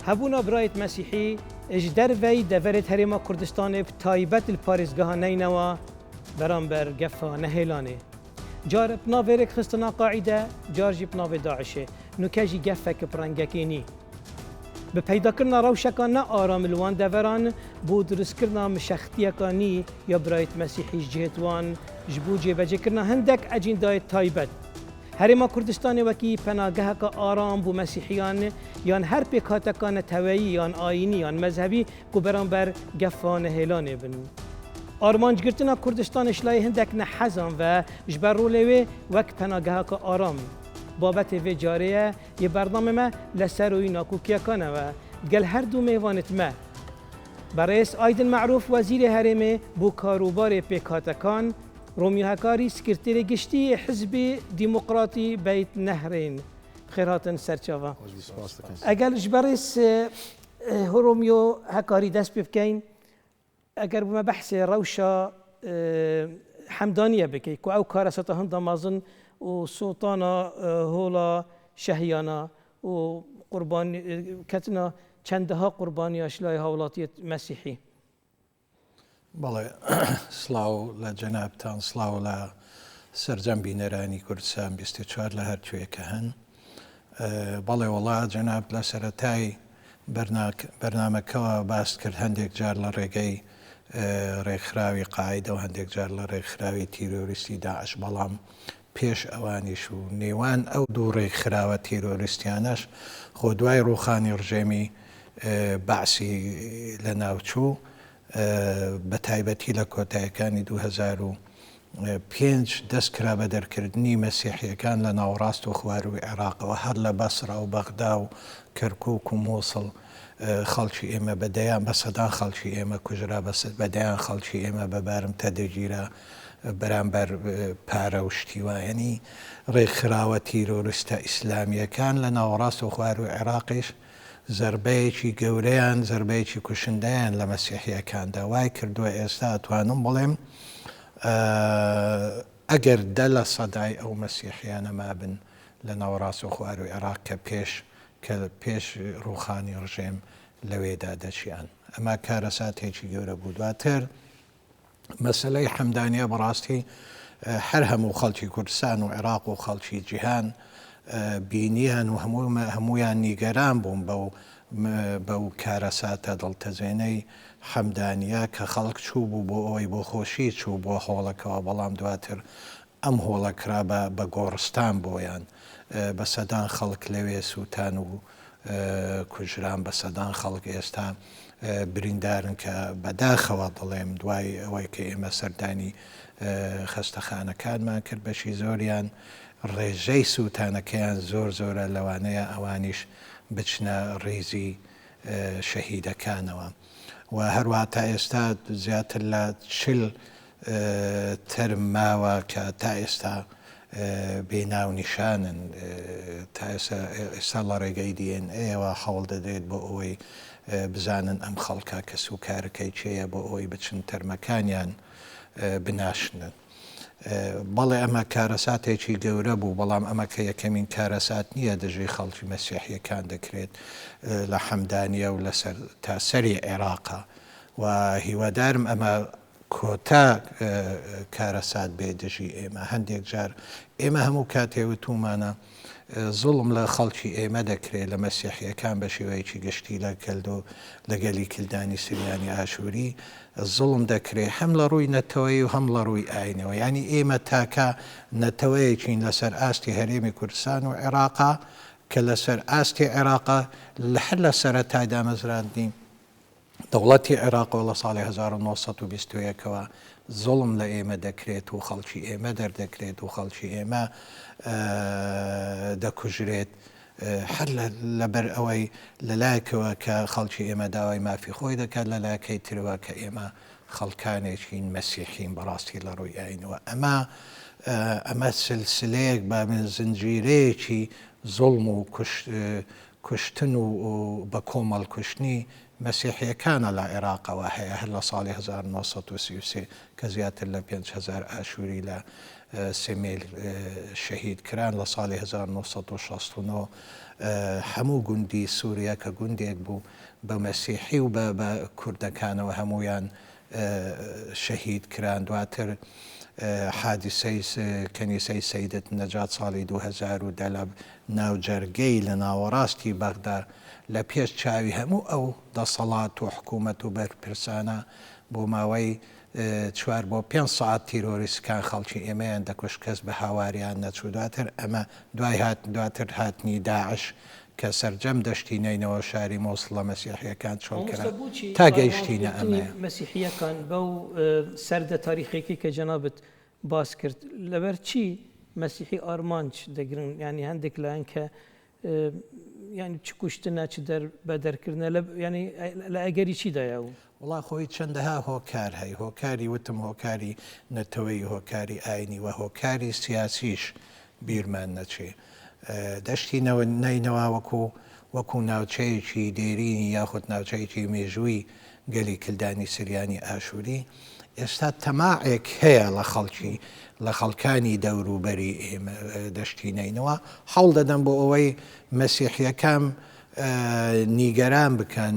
هبونا برايت مسيحي اجدر في دفرت هريما كردستان بتايبت الباريزگاه نينوا برامبر قفا نهيلاني جار بنافيرك خستنا قاعدة جار جي بنافي داعشه نكاجي قفك برنگكيني بپیدا کرنا روشکان آرام الوان دوران بود درس کرنا مشختیکانی یا برایت مسیحی جهتوان جبو جبهه کرنا هندک اجین دایت تایبت هرما کردستان وکی پناگه که آرام بو مسیحیان یان هر پیکاتکان توایی یان آینی یان مذهبی کو برانبر گفان هیلانه بن آرمانج گرتنا کردستان اشلای هندک نحزان و جبر رولوی وک پناگه که آرام بابت وی جاریه یه برنامه ما لسروی ناکوکیا کنه و گل هر دو میوانت ما برئیس آیدن معروف وزیر هرمه بو کاروبار پیکاتکان رومیو هکاری سکرتیر گشتی حزب دموکراتی بیت نهرین خیراتن سرچاوا اگر برئیس رومیو هکاری دست بکین اگر بما بحث روشا حمدانیه بکی کو او کار ستهند مازن وسلطانا هولا شهيانا وقربان كتنا چندها قرباني اشلاي هولاتية مسيحي بله سلاو لجنابتان سلاو ل سرجنبي نراني كردستان باستشار لهر توي كهن بله والله جناب لسرتاي برنامج كوا باست کرد هندێک جار لە ڕێگەی ڕێکخراوی قاعدە و هەندێک جار لە ڕێکخراوی تیرۆریستی داعش بەڵام پێش ئەوانیش و نێوان ئەو دوو ڕێکخراوە تیرۆریستیانەش خۆ دوای ڕووخانی ڕژێمی بەعسی لە ناوچوو بە تایبەتی لە کۆتاییەکانی 2005 دەستکرا بە دەرکردنی مەسیحیەکان لە ناوەڕاست و خواروی عێراقەوە هەر لە بەسرا و بەغدا و کەرکووک و مووسڵ خەڵکی ئێمە بەدەیان بە سەدان خەڵکی ئێمە کوژرا بەدەیان خەڵکی ئێمە بەبارم تەدەگیرە بەرامبەر پارە و شتیوایەنی ڕێکخراوە تیرۆریستە ئیسلامیەکان لە ناوەڕاست و خواروی عێراقیش زەربەیەکی گەورەیان زەربەیەکی کوشندەیان لە مەسیحیەکاندا وای کردووە ئێستا ئەتوانم بڵێم ئەگەر دە لە سەدای ئەو مەسیحیانە مابن لە ناوەڕاست و خواروی عێراق کە پێش ڕووخانی ڕژێم لەوێدا دەچیان ئەمە کارەساتێکی گەورە بوو دواتر مەسەلەی حەمدانیە بەڕاستی هەر هەموو خەڵکی کوردستان و عێراق و خەڵکی جیهان بینیان و هەمویان نیگەران بوون بەو کارەساتە دڵتەزێنەی حەمدانیە کە خەڵک چوو بوو بۆ ئەوەی بۆ خۆشی چوو بۆ هۆڵەکەوە بەڵام دواتر ئەم هۆڵەکرا بە گۆڕستان بۆیان بە سەدان خەڵک لەوێ سووتان و کوژران بە سەدان خەڵک ئێستا بریندارن کە بەداخەوە دەڵێم دوای ئەوەی کە ئێمە سەردانی خەستەخانەکانمان کرد بەشی زۆریان ڕێژەی سووتانەکەیان زۆرە لەوانەیە ئەوانیش بچنە ڕێزی شەهیدەکانەوە و هەروە تا ئێستا زیاتر لە 40 تەرم ماوە کە تا ئێستا بێناو نیشانن تا ئێستا لە ڕێگەی دیێنئەوە هەوڵ دەدرێت بۆ ئەوەی بزانن ئەم خەڵکە کە سوکارەکەی چێیە بۆ ئەوەی بچن تەرمەکانیان بناشنن بەڵێ ئەمە کارەساتێکی گەورە بوو بەڵام ئەمە کە یەکەمین کارەسات نییە دژی خەڵکی مەسیحیەکان دەکرێت لە حەمدانیە و لەسەر تا سەری عێراقا و هیوادارم ئەمە کۆتا کارەسات بێ دژی ئێمە هەندێک جار ئێمە هەموو کاتێوتومانە زوڵم لە خەڵکی ئێمە دەکرێت لە مەسیحیەکان بە شێوەیەکی گشتی لە کەلدۆ لەگەلی کلدانی سریانی ئاشووری زوڵم دەکرێت هەم لە ڕووی نەتەوەی و هەم لە ڕووی ئاینەوە ینی ئێمە تاکە نەتەوەیەکین لەسەر ئاستی هەرێمی کوردستان و عێراقا کە لەسەر ئاستی عێراقا هەر لە سەرەتایدا مەزراندنی دەوڵەتی عێراقەوە لە ساڵی 1920ەوە زوڵم لە ئێمە دەکرێت و خەڵکی ئێمە دەردەکرێت و خەڵکی ئێمە دەکوژرێت هەر لەبەر ئەوەی لەلایەکەوە کە خەڵکی ئێمە داوای مافی خۆی دەکات لەلایەکەی ترەوە کە ئێمە خەڵکانێکین مەسیحین بەڕاستی لە ڕووی ئاینەوە ئەمە سلسلەیەک با من زنجیرەیەکی زوڵم و کوشتن و بە کۆمەڵ کوشتنی مەسیحیەکانە لە عێراقەوە هەیە هەر لە ساڵی 1933 کە زیاتر لە 5,000 ئاشووری لە سێمێل شەهید کران لە ساڵی 1969 هەموو گوندی سووریا کە گوندێک بوو بە مەسیحی و بە کوردەکانەوە هەمویان شەهید کران. دواتر حادیسەی کەنیسەی سەیدت نەجات ساڵی 2010 لە ناوجەرگەی لە ناوەڕاستی بەغدا لە پێش چاوی هەموو ئەو دەسەڵات و حکوومەت و بەرپرسانە بۆ ماوەی 4 بۆ 5 ساعت تیرۆریستکان خەڵکی ئێمەیان دەکوش کەس بە هاواریان نەچوو. دواتر ئەمە دواتر هاتنی داعش کە سەرجەم دەشتینەینەوە شاری مۆسڵ لە مەسیحیەکان چۆڵکرا تا گەیشتینە ئەمە مەسیحیەکان بەو سەردە تاریخێکی کە جەنابەت باس کرد لەبەر چی مەسیحی ئارمانچ دەگرن ینی هەندێک لایەن کە ینی چ کوشتنە چ بە دەرکردنە ینی لە ئەگەری چیدایە و وڵا خۆی چەندەها هۆکار هەی هۆکاری وتم هۆکاری نەتەوەی هۆکاری ئاینی و هۆکاری سیاسیش بیرمان نەچێ دەشتینەوە نینەوە وەکو ناوچەیەکی دێرینی یاخود ناوچەیەکی مێژووی گەلی کلدانی سریانی ئاشووری ئێستا تەماعێک هەیە لە خەڵکانی دەوروبەری ئێمە دەشتینەینەوە هەوڵ دەدەم بۆ ئەوەی مەسیحیەکان نیگەران بکەن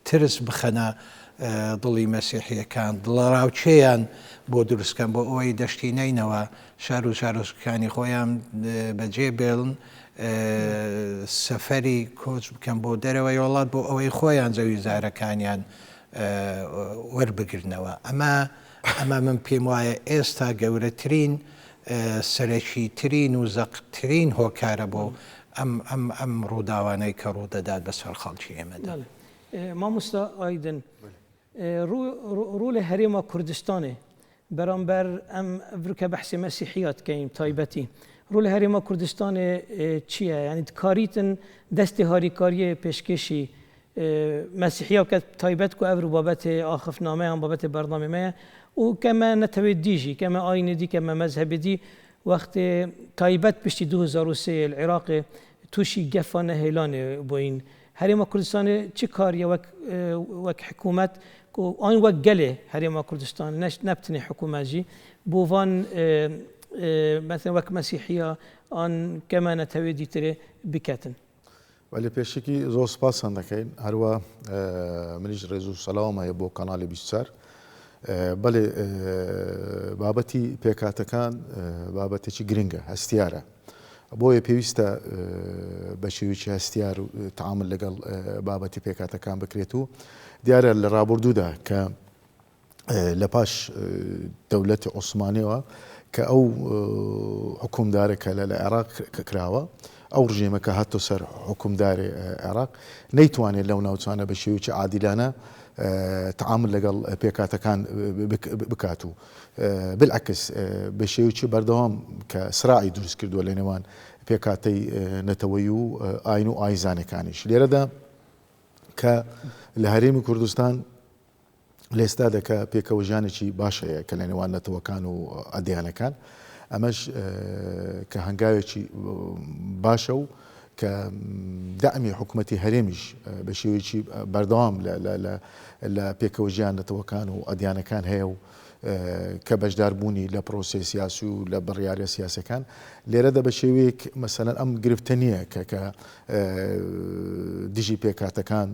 ترس بخەنە دڵی مەسیحیەکان دڵە ڕاوچەیان بۆ دروستکەن بۆ ئەوەی دەشتینەینەوە شار و شارۆچکانی خۆیان بەجێ بێڵن سەفەری کۆچ بکەن بۆ دەرەوەی وڵات بۆ ئەوەی خۆیان زەوی زارەکانیان وەربگرنەوە. ئەمە من پێم وایە ئێستا گەورەترین سەرەکیترین و زەقترین هۆکارە بۆ ئەم ڕووداوانەی کە ڕوودەدات بەسەر خەڵکی ئێمەدا. مامۆستا ئایدن ڕوو لە هەرێما کوردستانê بەرامبەر ئەم ڤرکە بەحسی مەسیحیات کەین تایبەتی ڕوو لە هەرێما کوردستانê چییە ینی دکاریتن دەستی هاریکاریە پێشکەشی مەسیحیا کە تایبەت و ئەڤر بابەتێ ئاخفنامەیان بابەتێ بەرنامەیە و کەمە نەتەوێت دیژی کەمە ئاینێدی کەمە مەزهبێدی وەختێ تایبەت پشتی 2003 العێراقê تووشی گەفا نەهێلانێ بۆین هەرێما کوردستانê چی کاریە وەک حکوومەت ئاین وەک gelê هەرێما کوردستان نەبتنێ حکوومەتجی بۆ van وەک مەسیحیا ئان کەمە نەتەوێت دیترێ بکەتن. ولی پێشکی زۆر سپاسان دەکەین هەروە منیش ڕێز و سەلاوم هەیە بۆ کەناڵی بیستار بەڵێ بابەتی پێکاتەکان بابەتێکی گرنگە هەستیارە بۆیە پێویستە بە شێوەیەکی هەستیار و تەعامل لەگەڵ بابەتی پێکاتەکان بکرێت و دیارە لە ڕابردوودا کە لە پاش دەوڵەتی عوسمانیەوە کە ئەو حکومدارێکە لە عێراق کراوە ئەو ڕژێمەکە هاتۆ سەر حکومداری عێراق نەیتوانێت لەو ناوچانە بە شێوەیەکی عادیلانە تەعامل لەگەڵ پێکاتەکان بکات و بالعکس بە شێوەیەکی بەردەوام کە سراعی دروست کردووە لە نێوان پێکاتەی نەتەوەی و ئاین و ئایزانەکانیش لێرەدا کە لە هەرێمی کوردستان لێستا دەکە پێکەوەژانێکی باشەیە کە لە نێوان نەتەوەکان و ئەدیانەکان ئەمەش کە هەنگاوێکی باشە و کە دائمی حکوومەتی هەرێمیش بە شێوەیەکی بەردەوام لە پێکەوەژیان نەتەوەکان و ئەدیانەکان هەیە و کە بەشداربوونی لە پرۆسێ سیاسی و لە بڕیارە سیاسەکان لێرەدا بە شێوەیەک مەسەلەن ئەم گرفتە نییە کە دژی پێکاتەکان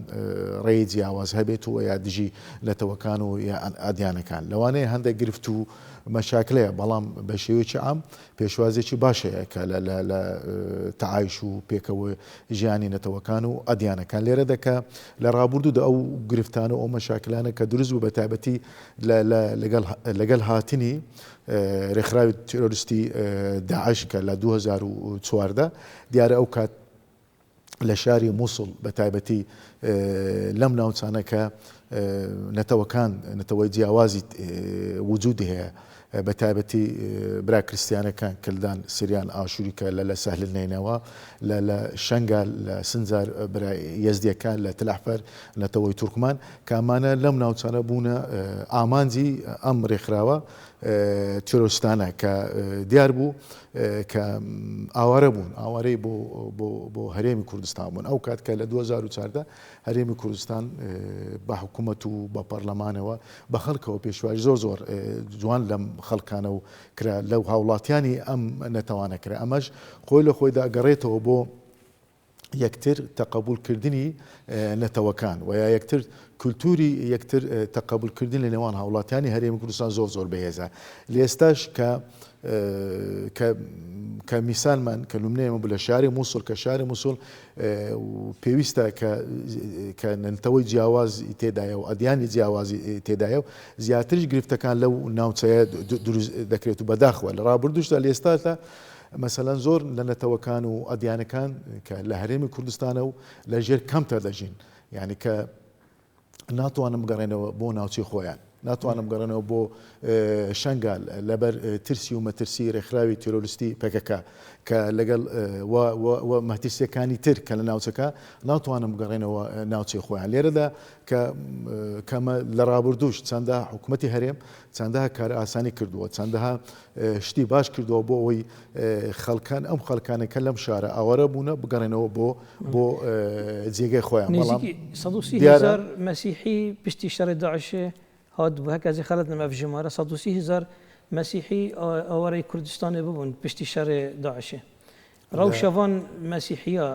ڕێی جیاواز هەبێت و یا دژی نەتەوەکان و یا ئەدیانەکان لەوانەیە هەندێک گرفت و مەشاکلەیە بەڵام بە شێوەیەکی عام پێشوازێکی باشەیە کە لە تەعایش و پێکەوە ژیانی نەتەوەکان و ئەدیانەکان لێرە دەکە لە ڕابردوودا ئەو گرفتانە و ئەو مەشاکلانە کە دروست بوو بە تایبەتی لەگەڵ هاتنی ڕێکخراوی تیرۆریستی داعش کە لە 2014 دیارە ئەو کات لە شاری مووسڵ بە تایبەتی لەم ناوچانەکە نەتەوەی جیاوازی وجودی هەیە بەتایبەتی برا کریسیانەکان کلدان سریان ئاشووری کە لە سەهل نینەوە لە شەنگال لە سنجار برا یەزدیەکان لە تلەحفەر نەتەوەی تورکمان کامانە لەم ناوچانە بوونە ئامانجی ئەم ڕێکخراوە تیرۆریستانە کە دیار بوو کە ئاوارە بوون ئاوارەی بۆ هەرێمی کوردستان بوون ئەو کات کە لە 2014 هەرێمی کوردستان بە حکوومەت و بە پەرلەمانەوە بە خەڵکەوە پێشواژی زۆر جوان لەم خەڵکانە و کرا لەو هاوڵاتیانی ئەم نەتەوانە کرا ئەمەش خۆی لە خۆیدا گەڕێتەوە بۆ یەکتر تەقبولکردنی نەتەوەکان و یا یەکتر کولتوری یەکتر تەقبولکردن لە نێوان هاوڵاتیانی هەرێمی کوردستان زۆر بەهێزە لێستاش کە میسالمان کە نمونەیەمە بوو لە شاری مووسڵ کە شاری مووسڵ پێویستە کە نەتەوەی جیاواز تێدایە و ئەدیانی جیاوازی تێدایە و زیاتریش گرفتەکان لەو ناوچەیە دروست دەکرێت و بەداخەوە لە ڕابردوشدا لێستادا مەسەلەن زۆر لە نەتەوەکان و ئەدیانەکان کە لە هەرێمی کوردستانە و لە ژێر کەمتە دەژین یعنی کە ناتوانم بگەڕێنەوە بۆ ناوچەی خۆیان ناتوانم بگەڕێنەوە بۆ شەنگال لەبەر ترسی و مەترسی ڕێکخراوی تیرۆریستی پێکەکە کە لەگەڵ مەترسیەکانی تر کە لە ناوچەکە ناتوانم بگەڕێنەوە ناوچەی خۆیان لێرەدا کەمە لە ڕابردوش چەندە حکوومەتی هەرێم چەندەها کار ئاسانی کردووە چەندەها شتی باش کردووە بۆ ئەوەی خەڵکان ئەم خەڵکانێکە لەم شارە ئاوارە بوونە بگەڕێنەوە بۆ جێگەی خۆیان نزیکی 130,000 مەسیحی پشتی شەڕی داعشێ هاد بۆ هەکازی خەڵت نەمە ژمارە 130,000 مەسیحی ئەوەرەی کوردستانی ببوون پشتی شەڕی داعشێ ڕەوشەوان مەسیحیە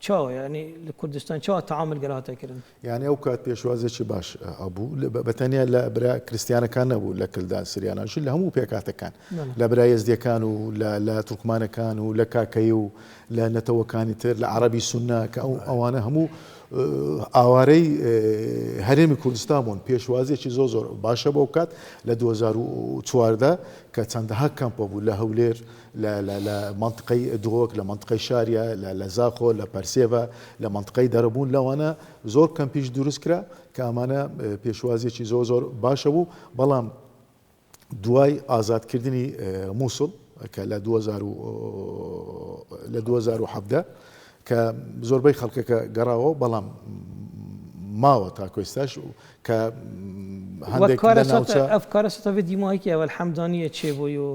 چاوە ینی لە کوردستان چاوە تەعامل گەراتەکردن یعنی ئەو کات پێشوازێکی باش ئەبوو بەتەنیا لە برا کریسیانەکان نەبوو لە کلدان سریانانشی لە هەموو پێکاتەکان لە برا یەزدیەکان و لە تورکمانەکان و لە کاکەی و لە نەتەوەکانی تر لە عەرەبی سوننا کە ئەوانە هەموو ئاوارەی هەرێمی کوردستان بوون پێشوازێکی زۆر باشە بۆ کات لە 2014 کە چەندەها کەمپە بوو لە هەولێر لە منطقەی دۆک لە منطقەی شاریە لە زاخۆ لە پەرسێڤە لە منطقەی دەرەبوون لەوانە زۆر کەمپیش دروست کرا کە ئەمانە پێشوازێکی زۆر باشە بوو بەڵام دوای ئازادکردنی مووسڵ کە لە 2017 کە زۆربەی خەڵکەکە گەڕاوە بەڵام ماوە تا کۆستاش کە هەندێک ئەفکارە سەتەوێ دیمایکی ئەوەل حەمدانیە چێبووی و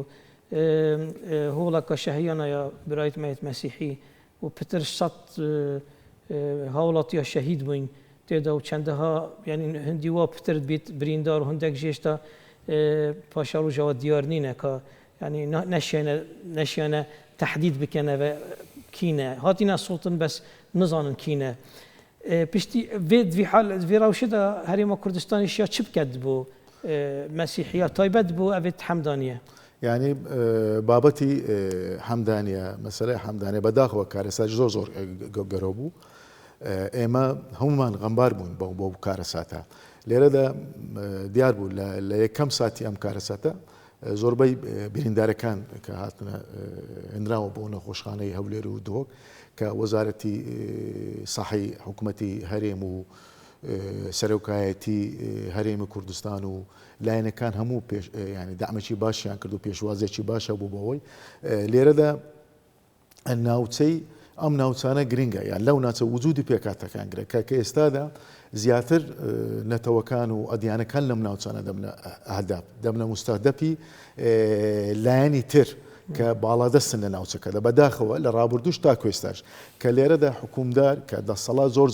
هۆڵەکە شەهیانە یا برایەتمەیەت مەسیحی و پتر سەد هاوڵاتیە شەهید بووین تێدا و چەندەها ینی هەندی وا پترت بیت بریندار و هەندێک ژێشتا پاشا ڕۆژەوە دیار نینە کە ینی نەشیانە تەحدید بکەنەوە کینە هاتینا سوڵتن بەس نزانن کینە پشتی vê rawşeda herêma Kurdistanê şiya çi biket bû mesîhiya taybet bû evê hemdaniye yani babetî hemdaniye mesele hemdaniye bedaxwe karesat zor gero bû ئێمە هەمومان غەمبار بوون بۆ کارەساتە لێرە دا دیار بوو لە یەکەم ساتی ئەم کارەساتە زۆربەی بریندارەکان کە هاتنە هێنراوە بۆ نەخۆشخانەی هەولێر و دۆک کە وەزارەتی سەحی حکوومەتی هەرێم و سەرۆکایەتی هەرێمی کوردستان و لایەنەکان هەموو ینی دامەکی باشیان کرد و پێشوازێکی باشە بوو بەوەی لێرەدا ناوچەی ئەم ناوچانە گرنگە یان لەو ناوچە وجودی پێکاتەکان گرە کە ئێستادا زیاتر نەتەوەکان و ئەدیانەکان لەم ناوچانە دەبنە ئەهداف دەبنە مستەهدەفی لایەنی تر کە باڵادەستن لە ناوچەکەدا بەداخەوە لە ڕابردوش تا کوێستاش کە لێرەدا حکومدار کە دەسەڵات زۆر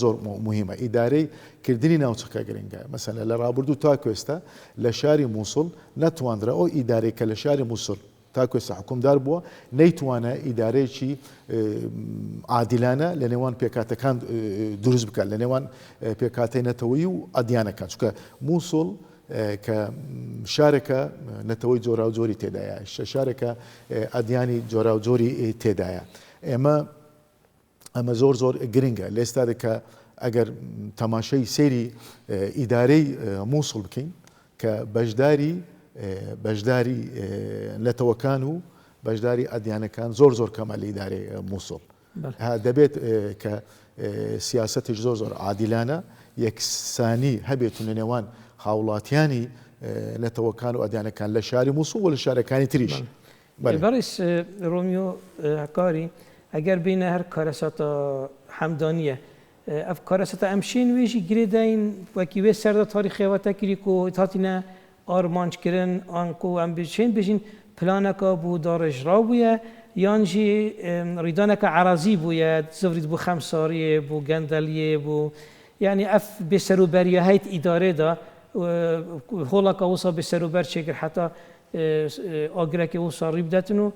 مهمە ئیدارەی کردنی ناوچەکە گرنگە مەسەلەن لە ڕابردوو تا کوێستا لە شاری مووسڵ نەتواندرا ئەو ئیدارەی کە لە شاری مووسڵ تا کوێستا حکومدار بووە نەیتوانە ئیدارەیەکی عادیلانە لە نێوان پێکاتەکان دروست بکات لە نێوان پێکاتەی نەتەوەیی و ئەدیانەکان چونکە مووسڵ کە شارێکە نەتەوەی جۆرا و جۆری تێدایە شارێکە ئەدیانی جۆرا و جۆری تێدایە ئەمە زۆر گرنگە لێستادێکە ئەگەر تەماشای سێری ئیدارەی مووسڵ بکەین کە بەشداری نەتەوەکان و بەشداری ئەدیانەکان زۆر کەمە لە ئیدارەی مووسڵ دەبێت کە سیاسەتیش زۆر عادیلانە یەکسانی هەبێت لە نێوان هاوڵاتیانی نەتەوەکان و ئەدیانەکان لە شاری مووسڵ و لە شارەکانی تریش. بەڕێز ڕۆمیۆ هەکاری ئەگەر بینە هەر کارەساتە حەمدانیە ئەف کارەسەتە ئەمشین وێژی گرێداین وەکی وێ سەردە تاریخێوەتە کریک و هاتینە ئارمانجکردن ئانکۆ ئەم بچین بژین پلانەکە بوو داڕێژراو بووە یانجی ڕیدانەکە عرازی بووە زڤریت بوو خەمساریە بوو گەندەلیە بوو یعنی ئەف بێسەروبەریە هەیت ئیدارێدا هۆڵەکە وسا بێسەروبەر چێگر حتا ئاگرێکی وسا ڕی بدەتن و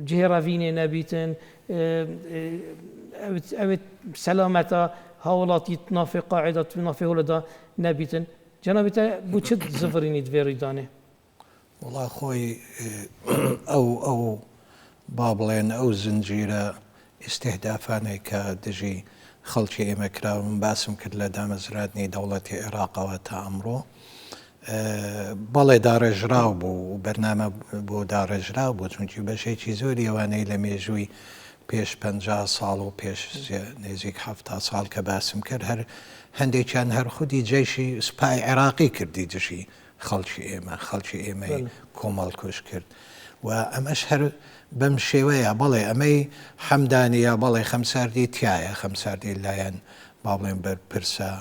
جهێڕەڤینێ نەبیتن ئەوێت سەلامەتە هاوڵاتی نافێ قاعدە نافێ هۆڵەدا نەبیتن جەنابێتە بوو چ زڤرینی دوێ ڕیدانێ وڵا خۆی ئەو با بڵێن ئەو زنجیرە ئیستیهدافانەی کە دژی خەڵکی ئێمە کراون باسم کرد لە دامەزراتنی دەوڵەتی عێراقەوە تا ئەمڕۆ بەڵێ داڕێژراو بوو و بەرنامە بۆ داڕێژراو بوو چونکی بەشێکی زۆری ئەوانەی لە مێژووی پێش 50 ساڵ و پێش نێزیک 70 ساڵ کە باسم کرد هەر هەندێکیان هەر خودی جێشی سوپای عێراقی کردی دژی خەڵکی ئێمەی کۆمەڵکوش کرد و ئەمەش هەر بەم شێوەیە بەڵێ ئەمەی حەمدانیە بەڵێ خەمساردی تایە خەمساردی لایەن با بڵێن بەرپرسە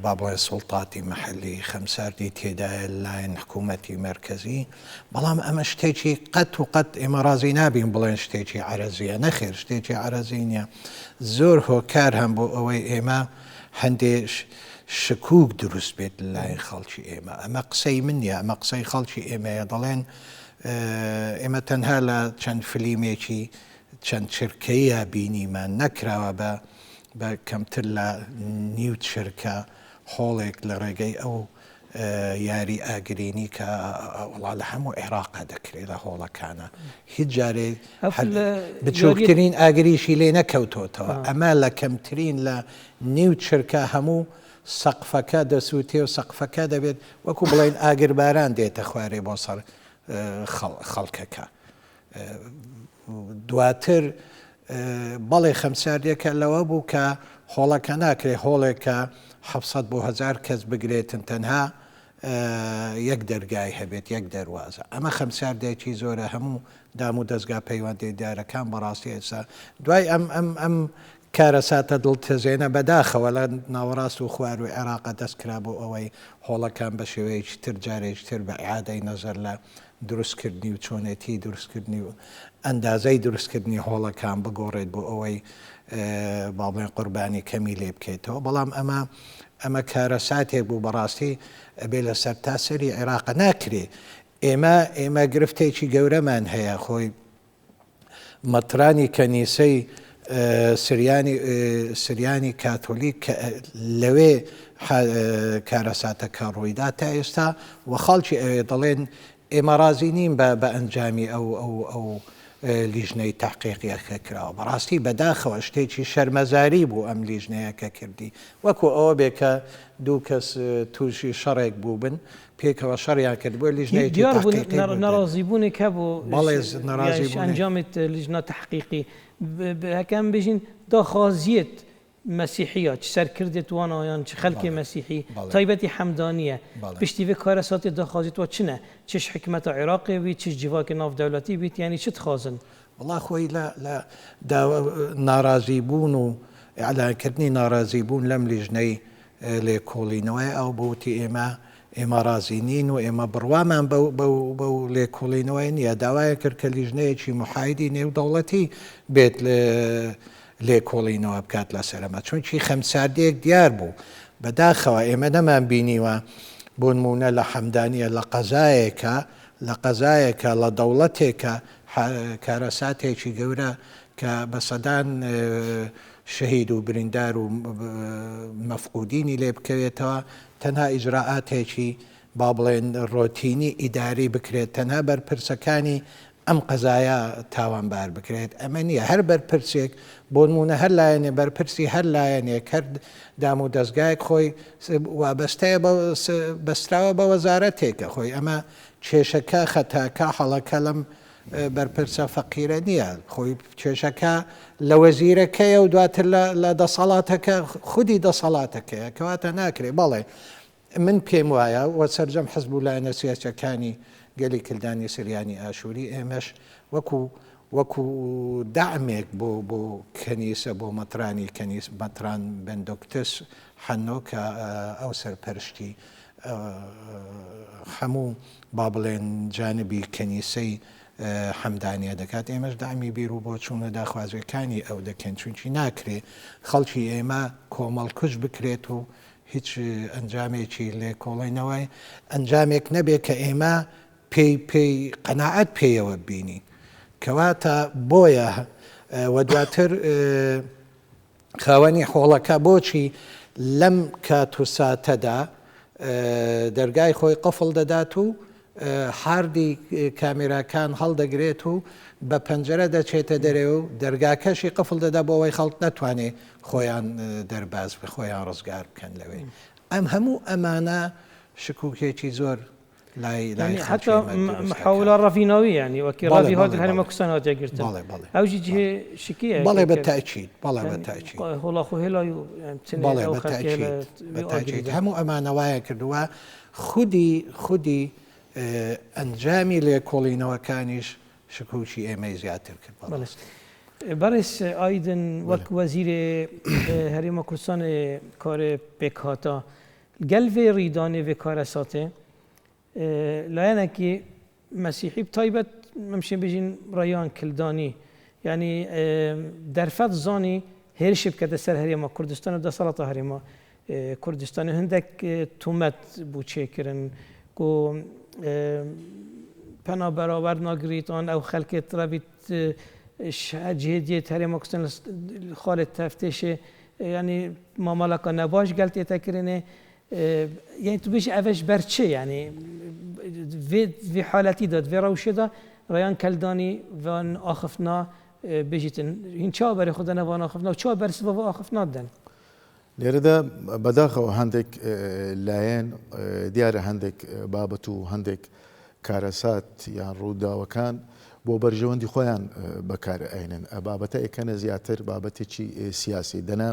با بڵێن سوڵتاتی مەحەلی خەمساردی تێدایە لایەن حکوومەتی مەرکەزی بەڵام ئەمە شتێکی قەت و قەت ئێمە ڕازی نابین بڵێن شتێکی عەرەزیە نەخێر شتێکی عەرەزی نییە زۆر هۆکار هەم بۆ ئەوەی ئێمە هەندێک شکوک دروست بێت لایەن خەڵکی ئێمە ئەمە قسەی من نیە ئەمە قسەی خەڵکی ئێمەیە دەڵێن ئێمە تەنها لە چەند فلیمێکی چەند چرکەیە بینیمان نەکراوە بە کەمتر لە نیو چرکە هۆڵێک لە ڕێگەی ئەو یاری ئاگرینی کە وڵا لە هەموو عێراقا دەکرێت لە هۆڵەکانە هیچ جارێ بچووکترین ئاگریشی لێ نەکەوتۆتەوە ئەمە لە کەمترین لە نیو چرکە هەموو سەقفەکە دەسووتێ و سەقفەکە دەبێت وەکو بڵێن ئاگرباران دێتە خوارێ بۆ سەر خەڵکەکە دواتر بەڵێ خەمساریەکە لەوە بوو کە هۆڵەکە ناکرێ هۆڵێکە 700 بۆ 1000 کەس بگرێتن تەنها یەک دەرگای هەبێت یەک دەواازە ئەمە خەمساردێکی زۆرە هەموو دام و دەستگا پەیوەندیدارەکان بەڕاستی ئێستا دوای ئەم کارەساتە دڵتەزێنە بەداخەوە لە ناوەڕاست و خوار و عێراقە دەستکرا بۆ ئەوەی هۆڵەکان بە شێوەیەکی تر جارێکی تر بە عادەی نەزەر لە دروستکردنی و چۆنێتی دروستکردنی و ئەندازەی دروستکردنی هۆڵەکان بگۆڕێت بۆ ئەوەی باڵێن قوربانی کەمی لێ بکەیتەوە بەڵام ئەمە کارەساتێک بوو بەڕاستی ئەبێ لە سەر تاسەری عێراقە ناکرێ ئێمە گرفتێکی گەورەمان هەیە خۆی مەترانی کەنیسەی سریانی کاتۆلیک لەوێ کارەساتەکە ڕوویدا تا ئێستا و خەڵکی ئەوێ دەڵێن ئێمە رازی نین بە ئەنجامی ئەو لیژنەی تحقیقیەکە کراوە بەڕاستی بەداخەوە شتێکی شەرمەزاری بوو ئەم لیژنەیەکە کردی وەکو ئەوە بێ کە دوو کەس تووشی شەڕێک بوو بن پێکەوە شەڕیان کرد بۆ لیژنەیەکی نەڕازیبوونێک هەبوو ئەنجامێت لیژنە تحقیقی هەکەم بژین داخوازیت مەسیحیە چ سەرکردێت وانایان چ خەلکی مەسیحی تایبەتی حەمدانیە پشتیوێ کارەساتی داخوازیت وە چنە چش حکمەتە عێراقی بیت چش جیواکی ناودەوڵەتی بیت یعنی چت خوازن وڵا خۆی لە ناڕازیبوون و ئەعلانکردنی ناڕازیبوون لەم لیژنەی لێکۆڵینەوەی ئەو بۆتی ئێمە رازی نین و ئێمە بڕوامان بەو لێکۆڵینەوەی نییە داوایە کرد کە لیژنەیەکی محایدی نێودەوڵەتی بێت لێکۆڵینەوە بکات لە سەرەمە چونکی خەمساردەیەک دیار بوو بەداخەوە ئێمە نەمان بینیوە بۆ نمونە لە حەمدانیە لە قەزایەکە لە دەوڵەتێکە کارەساتێکی گەورە کە بە سەدان شەهید و بریندار و مەفقودینی لێ بکەوێتەوە تەنها ئیجراعاتێکی با بڵێن ڕۆتینی ئیداری بکرێت تەنها بەرپرسەکانی ئەم قەزایە تاوانبار بکرێت ئەمە نییە هەر بەرپرسێک بۆ نمونە هەر لایەنێ بەرپرسی هەر لایەنێک کرد دام و دەستگایەک خۆی وابەستەیە بەستراوە بە وەزارەتێکە خۆی ئەمە کێشەکە خەتاکە هەڵەکە بەرپرسە فەقیرە نییە خۆی کێشەکە لە وەزیرەکەیە و دواتر لە دەسەڵاتەکە خودی دەسەڵاتەکەیە کەواتە ناکرێ بەڵێ من پێم وایە وە سەرجەم حەزب و لایەنە سیاسەکانی گەلی کلدانی سریانی ئاشووری ئێمەش وەکو دامێک بۆ کەنیسە بۆ مەترانی کەنیس مەتران بندۆکتس حەنۆ کە ئەو سەرپەرشتی هەموو با بڵێن جانبی کەنیسەی حەمدانیە دەکات ئێمەش دامی بیر و بۆ چوونە داخوازیەکانی ئەو دەکەن چونکی ناکرێ خەڵکی ئێمە کۆمەڵکوش بکرێت و هیچ ئەنجامێکی لێ کۆڵێنەوەی ئەنجامێک نەبێت کە ئێمە پێی قەناعەت پێیەوە بینین کەواتە بۆیە وە دواتر خاوەنی حۆڵەکە بۆچی لەم کات و ساتەدا دەرگای خۆی قفڵ دەدات و حاردی کامێراکان هەڵدەگرێت و بە پەنجەرە دەچێتە دەرێ و دەرگاکەشی قفڵ دەدا بۆ ئەوەی خەڵک نەتوانێ خۆیان دەرباز بە خۆیان ڕزگار بکەن لەوێ ئەم هەموو ئەمانە شکوکێکی زۆر يعني حتى محاولة رافيناوية يعني وكرافي هذا الهرم كسانات يقرتن أو جي شكية بالله بالتأكيد بالله بالتأكيد هلا خو هلا بالله بالتأكيد همو أمانة وايا كردوا خدي أنجامي لكولينا وكانش شكوشي إيمي زيادة كرد برس أيضا وك وزير هرم كسان كار بكاتا قلب ريداني وكارساته لایەنە کی مسیحی تایبەت ممشي بيجين ريان كلداني يعني درفت زاني هێرشی بکەتە سەر هەرێما کوردستان و دەسەڵاتە هەرێما کوردستان هەندێک تومەت بوو چێکردن و پەنا بەراورد ناگریتان ئەو خەڵکێت ڕەبیت جهێدیێت هەرێما کوردستان خالت تەفتێشێ يعني مامەڵەکە نەباش گەلتێتەکردنێ يعني تو بيش أفش برشة يعني في حالتي داد في روشة دا ريان كلداني وان آخفنا بيجيتن هن شو بري خدنا وان آخفنا وشو برس وان آخفنا دن ليردا بداخل هندك لاين ديار هندك بابتو هندك كارسات يعني رودا وكان بۆ بەرژەوەندی خۆیان بەکار ئەینن بابەتە ئەکەنە زیاتر بابەتێکی سیاسی دەنا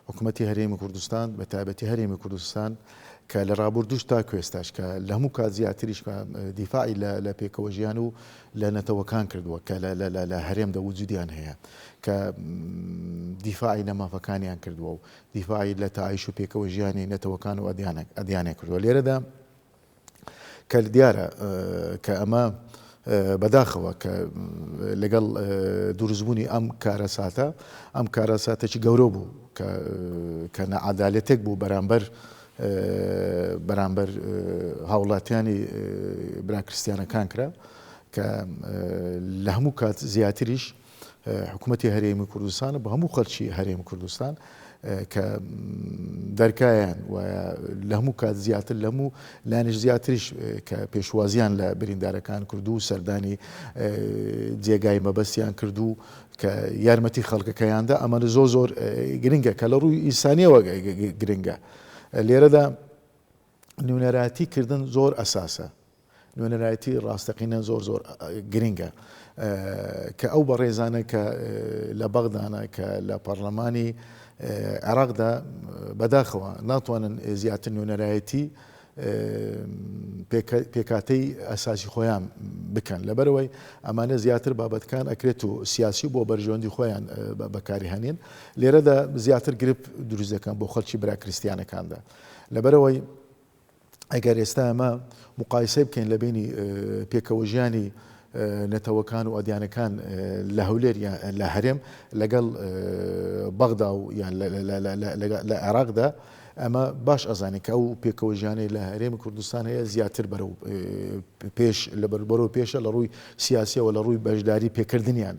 حکوومەتی هەرێمی کوردستان بە تایبەتی هەرێمی کوردستان کە لە ڕابردوش تا کوێستاش کە لە هەموو کات زیاتریش دیفاعی لە پێکەوە ژیان و لە نەتەوەکان کردووە کە لە هەرێمدا وجودیان هەیە کە دیفاعی لە مافەکانیان کردووە و دیفاعی لە تاعیش و پێکەوە ژیانی نەتەوەکان و ئەدیانێک کردووە لێرەدا کە دیارە کە ئەمە بەداخەوە کە لەگەڵ دروستبوونی ئەم کارەساتە ئەم کارەساتێکی گەورە بوو کە نەعادالەتێک بوو بەرامبەر هاوڵاتیانی برا کریستیانەکان کرا کە لە هەموو کات زیاتریش حکوومەتی هەرێمی کوردستان بە هەموو خەڵکی هەرێمی کوردستان کە دەرکایان و لە هەموو کات زیاتر لە هەموو لانش زیاتریش کە پێشوازیان لە بریندارەکان کردو و سەردانی جێگای مەبەستیان کردو کە یارمەتی خەڵکەکەیاندا ئەمانە زۆر گرنگە کە لە ڕووی ئینسانیەوە گرنگە لێرەدا نوێنەرایەتیکردن زۆر ئەساسە نوێنەرایەتی ڕاستەقینە زۆر گرنگە کە ئەو بەڕێزانە کە لە بەغدانە کە لە پەرلەمانی عێراقدا بەداخەوە ناتوانن زیاتر نوێنەرایەتی پێکاتەی ئەساسی خۆیان بکەن لەبەرەوەی ئەمانە زیاتر بابەتکان ئەکرێت و سیاسی بۆ بەرژەوەندی خۆیان بەکاری هەنین لێرەدا زیاتر گرپ دروست دەکەن بۆ خەڵکی برا کریستیانەکاندا لەبەرەوەی ئەگەر ئێستا ئەمە مقایسەی بکەین لە بینی پێکەوە ژیانی نەتەوەکان و ئەدیانەکان لە هەولێر لە هەرێم لەگەڵ بەغدا و یان لە عێراقدا ئەمە باش ئەزانێت کە ئەو پێکەوە ژیانەی لە هەرێمی کوردستان هەیە زیاتر بەرەو پێشە لە ڕووی سیاسیەوە لە ڕووی بەشداری پێکردنیان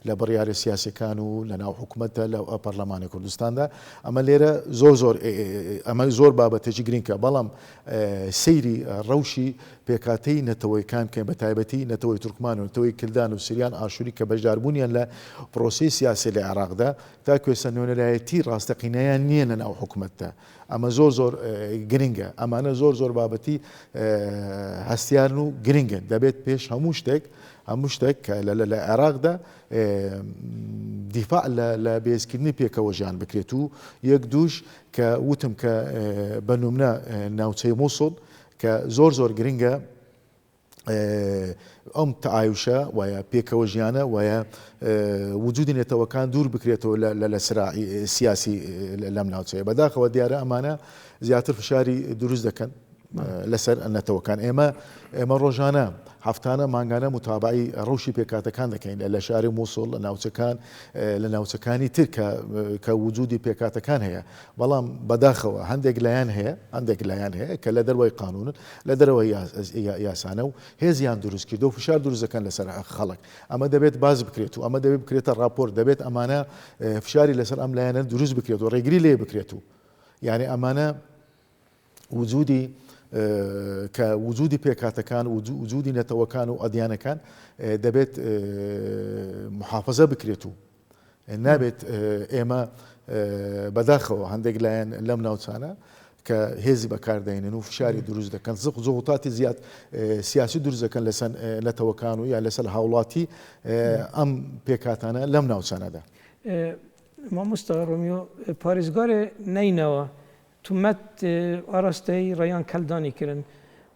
لە بڕیارە سیاسەکان و لە ناو حکوومەتە لە پەرلەمانی کوردستاندا ئەمە لێرە ئەمە زۆر بابەتێکی گرنگکە بەڵام سەیری ڕەوشی پێکاتەی نەتەوەیەکان کە بە تایبەتی نەتەوەی تورکمان و نەتەوەی کلدان و سریان ئاشووری کە بەشداربوونیان لە پرۆسی سیاسی لە عێراقدا تا کوێستە نوێنەرایەتی ڕاستەقینەیان نییە لە ناو حکوومەتدا ئەمە زۆر گرنگە ئەمانە زۆر بابەتی هەستیان و گرنگن دەبێت پێش هەموو شتێک کە لە عێراقدا دیفاع لە بێزکردنی پێکەوە ژیان بکرێت و یەک دووش کە وتم کە بەنومنە ناوچەی مووسڵ کە زۆر گرنگە ئەم تەعایوشە وایە پێکەوە ژیانە وایە وجودی نێتەوەکان دوور بکرێتەوە لە سراعی سیاسی لەم ناوچەیە بەداخەوە دیارە ئەمانە زیاتر فشاری دروست دەکەن لەسەر نەتەوەکان ئێمە ڕۆژانە هەفتانە مانگانە متابعی ڕەوشی پێکاتەکان دەکەین لە شاری مووسڵ لە ناوچەکانی تر کە وجودی پێکاتەکان هەیە بەڵام بەداخەوە هەندێک لایەن هەیە کە لە دەروای قانونن لە دەرەوەی یاسانە و هێزیان دروست کرد و فشار دروست دەکەن لەسەر خەڵک ئەمە دەبێت باز بکرێت و ئەمە دەبێت بکرێتە راپۆرت دەبێت ئەمانە فشاری لەسەر ئەم لایەنە دروست بکرێت و ڕێگری لێ بکرێت و یعنی ئەمانە وجودی کە وجودی پێکاتەکان وجودی نەتەوەکان و ئەدیانەکان دەبێت محافظە بکرێت و نابێت ئێمە بەداخەوە هەندێک لایەن لەم ناوچانە کە هێزی بەکاردێنن و فشاری دروست دەکەن زغوتاتی زیاد سیاسی دروست دەکەن لەسەر نەتەوەکان و یا لەسەر هاوڵاتی ئەم پێکاتانە لەم ناوچانەدا مامۆستا ڕۆمیۆ پارێزگارێ نینەوە تومەت ئاراستەی ڕێیان کەلدانی کردن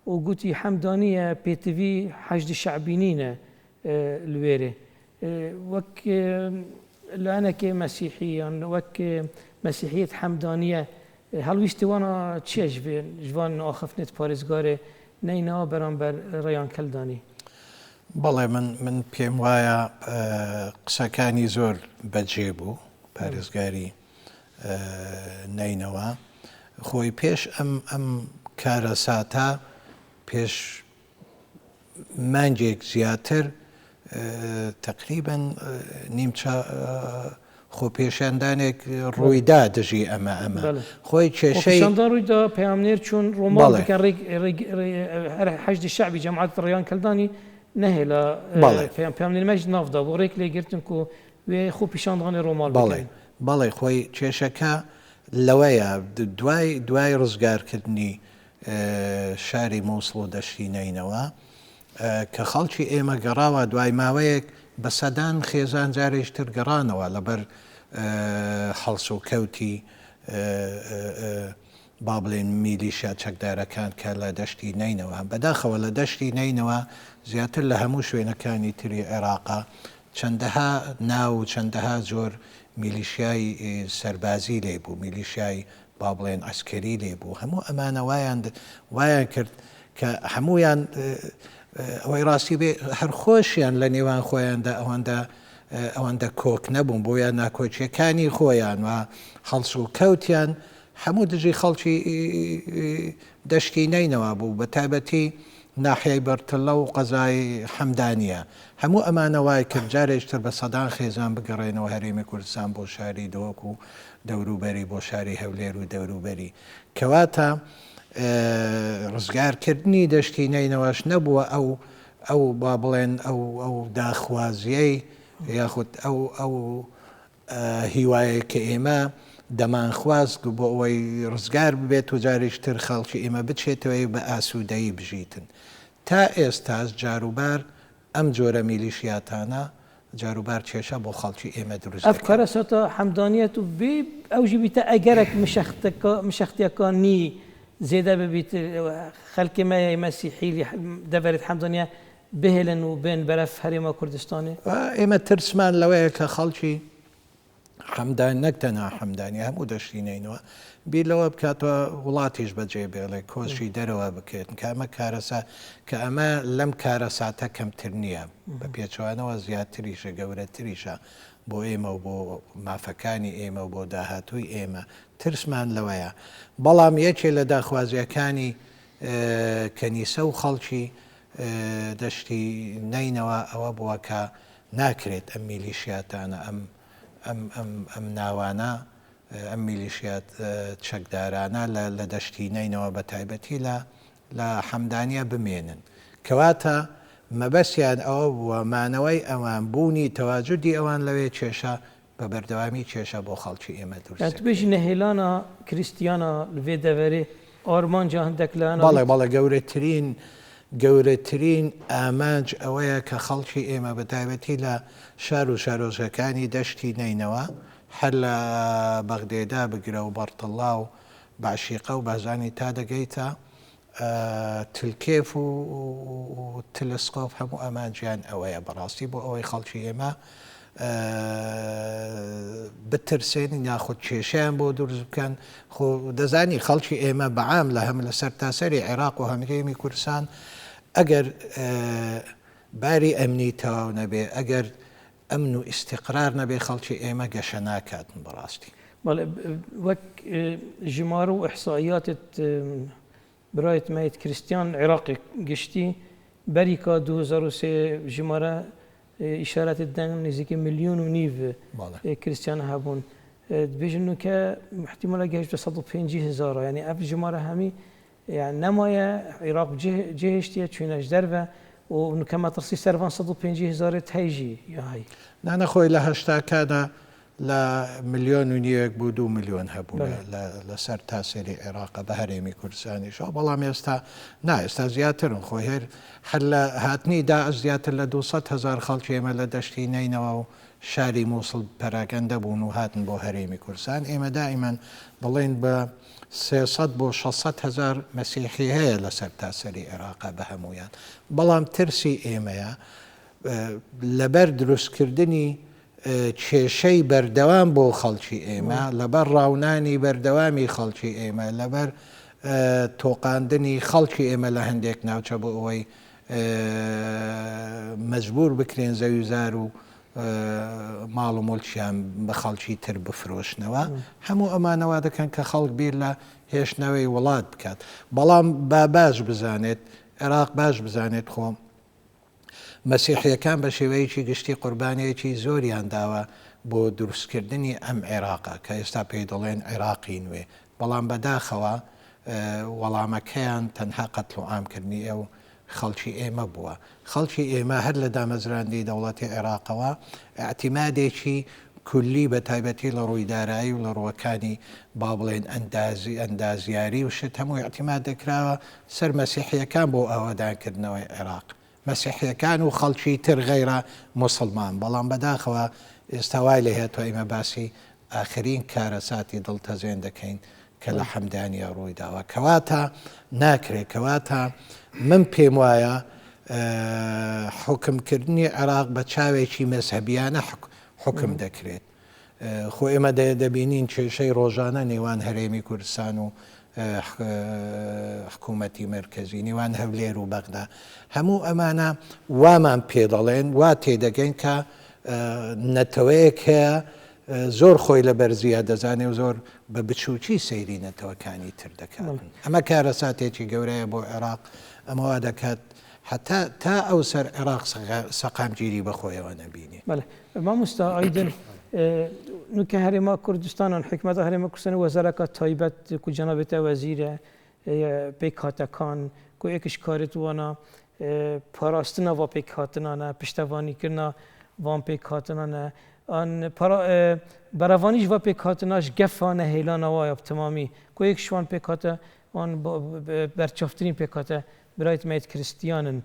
و گوتی حەمدانیە پێتیڤی حەشدی شەعبینینە لوێرێ وەک لایەنێکی مەسیحی یان وەک مەسیحیەت حەمدانیە هەڵویستی وانە چیە ژوان ئاخەفنێت پارێزگارێ نینەوە بەرامبەر ڕێیان کەلدانی بەڵێ من پێم وایە قسەکانی زۆر بەجێ بوو پارێزگاری نینەوە خۆی پێش ئەم کارە ساتە پێش مانگێک زیاتر تقریبا نیمچە خۆپێشاندانێک ڕوویدا دژی ئەمە خۆی کێشەی ڕوویدا پەیامنێر چۆن ڕۆمان بکەن حەشدی شەعبی جەماعەت ڕێیان کەلدانی نەهێ لە پەیامنێرمەش نافدا بۆ ڕێک لێگرتن و وێ خۆ پیشاندانی ڕۆمال بکەین بەڵێ خۆی کێشەکە لەوەیە دوای ڕزگارکردنی شاری مووسڵ و دەشتی نینەوە کە خەڵکی ئێمە گەڕاوە دوای ماوەیەک بە سەدان خێزان جارێشتر گەڕانەوە لەبەر هەڵس و کەوتی با بڵێن میلیشیا چەکدارەکان کە لە دەشتی نینەوە بەداخەوە لە دەشتی نینەوە زیاتر لە هەموو شوێنەکانی تری عێراقا چەندەها ناو چەندەها زۆر میلیشیای سەربازی لێبوو میلیشیای با بڵێن ئەسکەری لێبوو هەموو ئەمانە وایان کرد کە هەمویان ئەوەی ڕاستی بێ هەر خۆشیان لە نێوان خۆیاندا ئەوەندە کۆک نەبوون بۆیان ناکۆچیەکانی خۆیان و هەڵس و کەوتیان هەموو دژی خەڵکی دەشتی نینەوە بوو بە تایبەتی ناحیای بەرتڵە و قەزای حەمدانیە هەموو ئەمانە وای کرد جارێکتر بە سەدان خێزان بگەڕێنەوە هەرێمی کوردستان بۆ شاری دۆک و دەوروبەری بۆ شاری هەولێر و دەوروبەری کەواتە ڕزگارکردنی دەشتی نینەوەش نەبووە ئەو با بڵێن ئەو داخوازیەی یاخود ئەو هیوایە کە ئێمە دەمانخواست بۆ ئەوەی ڕزگار ببێت و جاریشتر خەڵکی ئێمە بچێتەوەی بە ئاسوودەیی بژیتن تا ئێستاش جاروبار ئەم جۆرە میلیشیاتانە جاروبار کێشە بۆ خەڵکی ئێمە دروست ئەفکارە سەتە حەمدانیەت و بێ ئەوژی بیتە ئەگەرێک مشەختیەکانی زێدە ببیت خەڵکی مەسیحی دەبێت حەمدانیە بهێلن و بێن بەرەف هەرێمە کوردستانی ئێمە ترسمان لەوەیە کە خەڵکی حەمدان نەکتەنا حەمدانی هەموو دەشتی نینەوە بیر لەوە بکاتەوە وڵاتیش بەجێ بێڵێ کۆشی دەرەوە بکرێت کە ئەمە کارەسا کە ئەمە لەم کارە ساتە کەمتر نییە بە پێچوانەوە زیاتریشە گەورەتریشە بۆ ئێمە و بۆ مافەکانی ئێمە و بۆ داهاتووی ئێمە ترسمان لەوەیە بەڵام یەکێ لە داخوازیەکانی کەنیسە و خەڵکی دەشتی نینەوە ئەوە بووە کە ناکرێت ئەم میلیشیاتانە ئەم ناوانە ئەم میلیشیات چەکدارانە لە دەشتی نینەوە بە تایبەتی لە حەمدانیە بمێنن کەواتە مەبەستیان ئەوە بووە مانەوەی ئەوان بوونی تەواجودی ئەوان لەوێ کێشە بە بە بەردەوامی کێشە بۆ خەڵکی ئێمە يعني دروست تبيش نهيلانا كريستيانا الفي دافري أرمان جاهندك لنا بەڵێ گەورەترین ئامانج ئەوەیە کە خەڵکی ئێمە بەتایبەتی لە شار و شارۆچەکانی دەشتی نینەوە هەر لە بەغدێدا بگرە و بەرتڵا و باشیقە و بازانی تا دەگەیتە تلکێف و تلسکۆپ هەموو ئەمانجیان ئەوەیە بەڕاستی بۆ ئەوەی خەڵکی ئێمە بترسێنی ناخود کێشیان بۆ دروست بکەن خۆ دەزانی خەڵکی ئێمە بەعام لە هەم لە سەرتاسەری عێراق و هەمرێمی کوردستان ئەگەر باری ئەمنی تەواو نەبێ ئەگەر ئەمن و ئیستیقرار نەبێ خەڵکی ئێمە گەشە ناکاتن بەڕاستی وەک ژمارە و ئەحسائیاتت برایت مەیت کریستیان عێراقی گشتی بەریکا 2003 ژمارە إشارات الدين نزيك 1.5 مليون كريستيان هابون بيجنو كا احتمال جهش 150,000 يعني أف جمارة همي يعني نمايا عراق جهشتيا تشيناش دربه ونكما ترسي سرفان 150,000 تهيجي يا هاي نانا خوي لها اشتاكانا لا 1.5 مليون بو 2 مليون هبونا لسر تاسيري عراق بهريمي كردستاني شو بەڵام ئێستا ئێستا زیاترن خۆی هێر هەر لە هاتنی دا زیاتر لە 200,000 خەڵکی ئێمە لە دەشتی نینەوە و شاری مووسڵ پەراگەندە بوون و هاتن بۆ هەرێمی کوردستان ئێمە دائیمەن دەڵێن بە 300 بۆ 600,000 مەسیحی هەیە لەسەر تاسەری عێراق بە هەمویان بەڵام ترسی ئێمەیە لەبەر دروستکردنی کێشەی بەردەوام بۆ خەڵکی ئێمە لەبەر ڕاونانی بەردەوامی خەڵکی ئێمە لەبەر تۆقاندنی خەڵکی ئێمە لە هەندێک ناوچە بۆ ئەوەی مەجبور بکرێن زەویزار و ماڵ و مولچیان بە خەڵکی تر بفرۆشنەوە هەموو ئەمانەوە دەکەن کە خەڵک بیر لە هێشتنەوەی وڵات بکات بەڵام باش بزانێت عێراق باش بزانێت خۆم مەسیحیەکان بە شێوەیەکی گشتی قوربانیەکی زۆریان داوە بۆ دروستکردنی ئەم عێراقا کە ئێستا پێی دەڵێن عێراقی نوێ بەڵام بەداخەوە وەڵامەکەیان تەنها قەتڵ و ئامکردنی ئێو خەڵکی ئێمە بووە خەڵکی ئێمە هەر لە دامەزراندی دەوڵەتی عێراقەوە ئاعتیمادێکی کولی بە تایبەتی لە ڕووی دارایی و لە ڕووەکانی با بڵێن ئەندازیاری و شت هەمووی ئاعتیماد دەکراوە سەر مەسیحیەکان بۆ ئاوادانکردنەوەی عێراق مەسیحیەکان و خەڵکی تر غەیرە موسڵمان بەڵام بەداخەوە ئێستا وای لێ هێتوە ئێمە باسی ئاخرین کارەساتی دڵتەزێن دەکەین کە لە حەمدانیە ڕووی داوە کەواتە ناکرێت کەواتە من پێم وایە حکمکردنی عێراق بە چاوێکی مەزهەبیانە حکم دەکرێت خۆ ئێمە دەبینین کێشەی ڕۆژانە نێوان هەرێمی کوردستان و حکوومەتی مرکزی نێوان هەولێر و بەغدا هەموو ئەمانە وامان پێ دەڵێن وا تێدەگەین کە نەتەوەیەک هەیە زۆر خۆی لە بەرزیە دەزانێ و زۆر بە بچووکی سەیری نەتەوەکانی تر دەکات ئەمە کارەساتێکی گەورەیە بۆ عێراق ئەمەوا دەکات حتا تا ئەو سەر عێراق سەقامگیری بەخۆیەوە نەبینێ مامۆستا ئایدن نوکە هەرێما کوردستانان حکومەتە هەرێما کوردستانی وەزارەکە تایبەت کو جەنابێتە وەزیرە پێک هاتەکان کو یەکش کارێت وانە پاراستنە وا پێک هاتنانە پشتەوانیکردنا وان پێک هاتنانە بەرەوانیش وا پێک هاتناش گەفانە هێلانە وایە تەمامی کو یەکشوان پێک هاتە وان بەرچافترین پێک هاتە برایت مەیت کریستیانن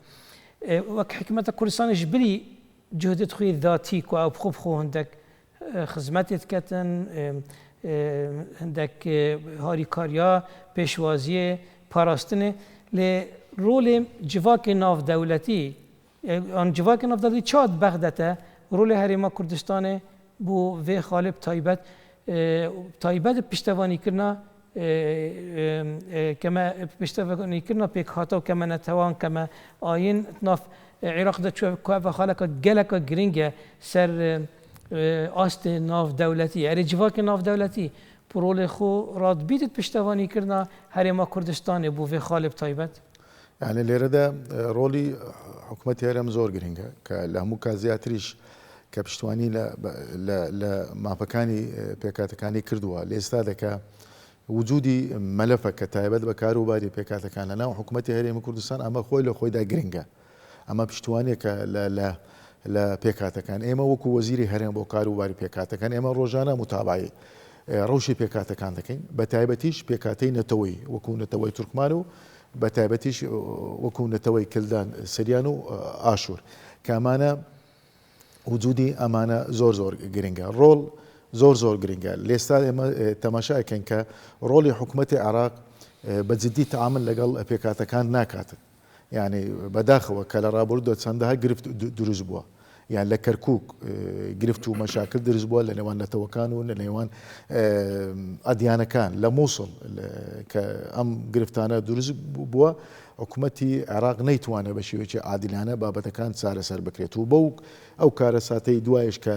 وەک حکومەتە کوردستانیش بری جهدت خوی ذاتی کو ئەو بخۆ بخۆ هەندێک خزمەتت کەتن هەندێک هاریکاریا پێشوازیە پاراستنێ لێ ڕۆلێ جڤاکێ ناودەولەتی ئەن جڤاکێ ناودەولەتی چاد بەغدەتە ڕۆلێ هەرێما کوردستانێ بۆ vê xalê taybet piştevanîkirina keme piştevanîkirina pêkhata û keme netewan keme ayîn nav Iraq de çû ve xaleka geleka giring e ser astê navdewletî erê civakê navdewletî rolê xwe radbîdit piştevanîkirina herêma Kurdistanê bû vê xalê taybet يعني لێرەدا ڕۆلی حکوومەتی هەرێم زۆر گرنگە کە لە هەموو کازیاتریش کە پشتوانی لە ماپەکانی پێکاتەکانی کردووە لە ئێستا دەکا وجودی مەلەفە کە تایبەت بە کاروباری پێکاتەکان لە ناو حکوومەتی هەرێمی کوردستان ئەمە خۆی لە خۆیدا گرنگە ئەمە پشتوانێکە لە پێکاتەکان ئێمە وەکو وەزیری هەرێم بۆ کاروباری پێکاتەکان ئێمە ڕۆژانە متابعی ڕەوشی پێکاتەکان دەکەین بە تایبەتیش پێکاتەی نەتەوەی وەکو نەتەوەی تورکمان و بە تایبەتیش وەکو نەتەوەی کلدان سریان و ئاشور کامانە وجودی ئەمانە زۆر گرنگە ڕۆڵ زۆر گرنگە لێستا ئێمە تەماشاکەن کە ڕۆڵی حکوومەتی عێراق بە جددی تعامل لەگەڵ پێکاتەکان ناکاتن یعنی بەداخەوە کە لە ڕابردووە چەندەها گرفت دروست بووە یان لە کەرکووک گرفت و مەشاکل دروست بووە لە نێوان نەتەوەکان و لە نێوان ئەدیانەکان لە مووسڵ کە ئەم گرفتانە دروست بووە حکوومەتی عێراق نەیتوانێت بە شێوەیەکی عادلانە بابەتەکان چارەسەر بکرێت و بەو ئەو کارە ساتەی دوایش کە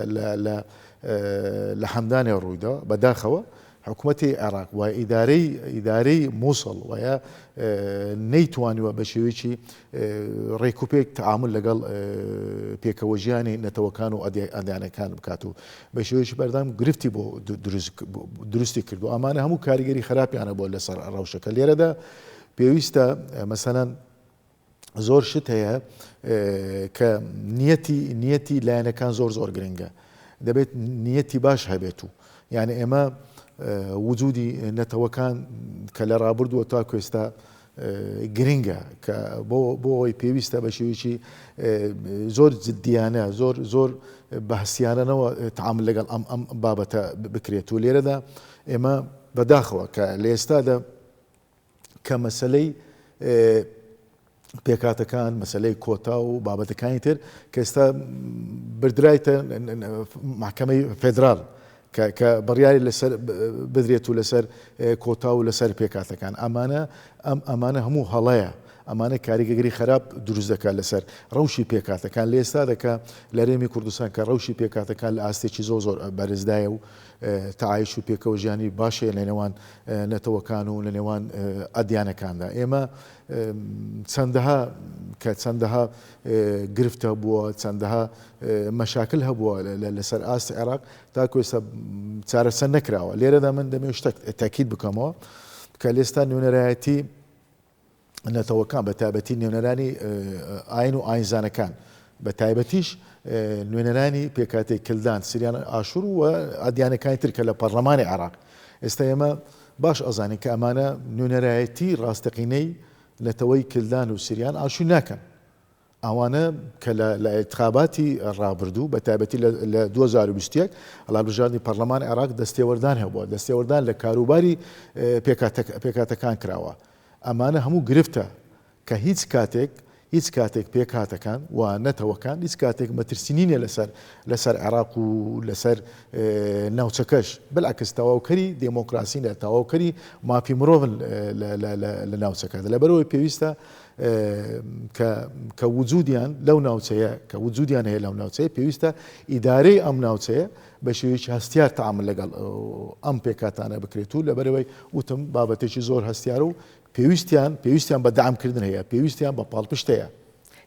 لە حەمدانێ ڕوویدا بەداخەوە حکوومەتی عێراق و ئیدارەی مووسڵ وایە نەیتوانیوە بە شێوەیەکی ڕێکوپێک تعامل لەگەڵ پێکەوە ژیانی نەتەوەکان و ئەدیانەکان بکات و بە شێوەیەکی بەردەم گرفتی بۆ دروستی کردو ئەمانە هەموو کاریگەری خراپیانە بۆ لەسەر ڕەوشەکە لێرەدا پێویستە مەسەلەن زۆر شت هەیە کە نیەتی لایەنەکان زۆر گرنگە دەبێت نیەتی باش هەبێت و یعنی ئێمە وجودی نەتەوەکان کە لە ڕابردووە تا کوێستا گرنگە کە بۆ ئەوی پێویستە بە شێوەیەکی زۆر جددیانە زۆر بەهسیانەوە تعامل لەگەڵ ئەم بابەتە بکرێت و لێرەدا ئێمە بەداخەوە کە لە ئێستادا کە مەسلەی پێکاتەکان مەسلەی کۆتا و بابەتەکانی تر کە ئێستا بردرایتە محکەمەی فێدراڵ کە بڕیاری لەسەر بدرێت و لەسەر کۆتا و لەسەر پێکاتەکان ئەمانە هەموو هەڵەیە ئەمانە کاریگەری خراپ دروست دەکات لەسەر ڕەوشی پێکاتەکان لە ئێستا دەکات لە رێمی کوردستان کە ڕەوشی پێکاتەکان لە ئاستێکی زۆر بەرزدایە و تەعایش و پێکەوە ژیانی باشەیە لە نێوان نەتەوەکان و لە نێوان ئەدیانەکاندا ئێمە چەندەها گرفتە بووە چەندەها مەشاکل هەبووە لەسەر ئاستی عێراق تا کوێستا چارەسەر نەکراوە لێرەدا من دەمێ شتێک تاکید بکەمەوە کە لێستا نوێنەرایەتی نەتەوەکان بە تایبەتی نوێنەرانی ئاین و ئاینزانەکان بە تایبەتیش نوێنەرانی پێکاتی کلدان سریان ئاشور و ئەدیانەکانی ترکە لە پەرلەمانی عێراق ئێستا ئێمە باش ئەزانین کە ئەمانە نوێنەرایەتی ڕاستەقینەی نەتەوەی کلدان و سریان ئاشور ناکەن ئەوانە کە لە انتخاباتی ڕابردوو بە تایبەتی لە 2021 هەڵابژاردننی پەرلەمانی عێراق دەستێوەردان هەبووە دەستێوەردان لە کاروباری پێکاتەکان کراوە ئەمانە هەموو گرفتە کە هیچ کاتێک پێکاتەکان و نەتەوەکان هیچ کاتێک مەترسینینە لەسەر عێراق و لەسەر ناوچەکەش بەلعکس تەواوکەری دێمۆکراسی لە تەواوکەری مافی مرۆڤن لە ناوچەکەدا لەبەرەوەی پێویستە کە وجودیان لەو ناوچەیە کە وجودیان هەیە لەو ناوچەیە پێویستە ئیدارەی ئەم ناوچەیە بە شێوەیەکی هەستیار تعامل لەگەڵ ئەم پێکاتانە بکرێت و لەبەرەوەی وتم بابەتێکی زۆر هەستیار و پێویستیان بە دامکردن هەیە پێویستیان بە پاڵپشت هەیە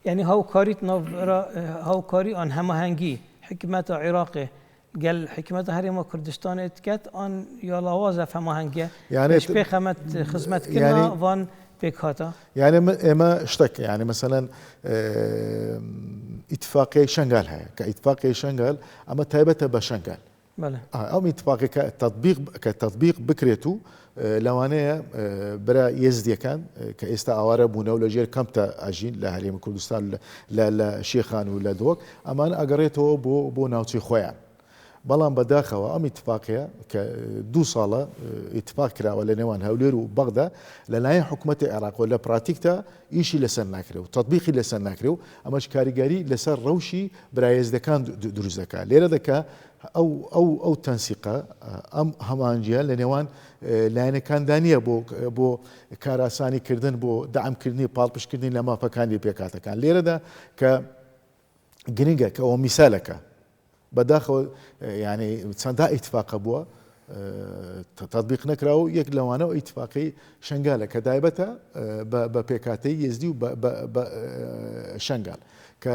یعنی هاوکاری آن هەماهەنگی حکومەتە عێراقی گەل حکومەتە هەرێما کوردستانی دکات آن یا لاوازە هەماهەنگیە پێش پێخەمەت خزمەتکردنا وان پێکهاتە یعنی ئێمە شتێک یعنی مەسەلەن ئیتفاقی شەنگال هەیە کە ئیتفاقی شەنگال ئەمە تایبەتە بە شەنگال ئەم ئیتفاقی کە تەطبیق بکرێت و لەوانەیە برا یەزدیەکان کە ئێستا ئاوارە بوونەوە لە ژێر کەمتە ئاژین لە هەرێمی کوردستان لە شێخان و لە دۆک ئەمان ئەگەڕێتەوە بۆ ناوچەی خۆیان بەڵام بەداخەوە ئەم ئیتفاقیە کە 2 ساڵە ئیتفاق کراوە لە نێوان هەولێر و بەغدا لەلایەن حکوومەتی عێراق لە پراتیکدا ئیشی لەسەر ناکرێ و تەطبیقی لەسەر ناکرێ و ئەمەش کاریگەری لەسەر ڕەوشی برایەزدەکان دروست دەکات لێرە دەکا ئەو تەنسیقە ئەم هەمانجیە لە نێوان لایەنەکاندانیە بۆ کاراسانیکردن بۆ دەعمکردنی پاڵپشتکردنی لە مافەکانی پێکاتەکان لێرەدا کە گرنگە کە ئەوە میسالەکە بەداخەوە ینی چەندە ئیتفاقە بووە تەطبیق نەکرا و یەک لەوانەوە ئیتفاقی شەنگالە کە تایبەتە بە پێکاتەی یەزدی و بە شەنگال کە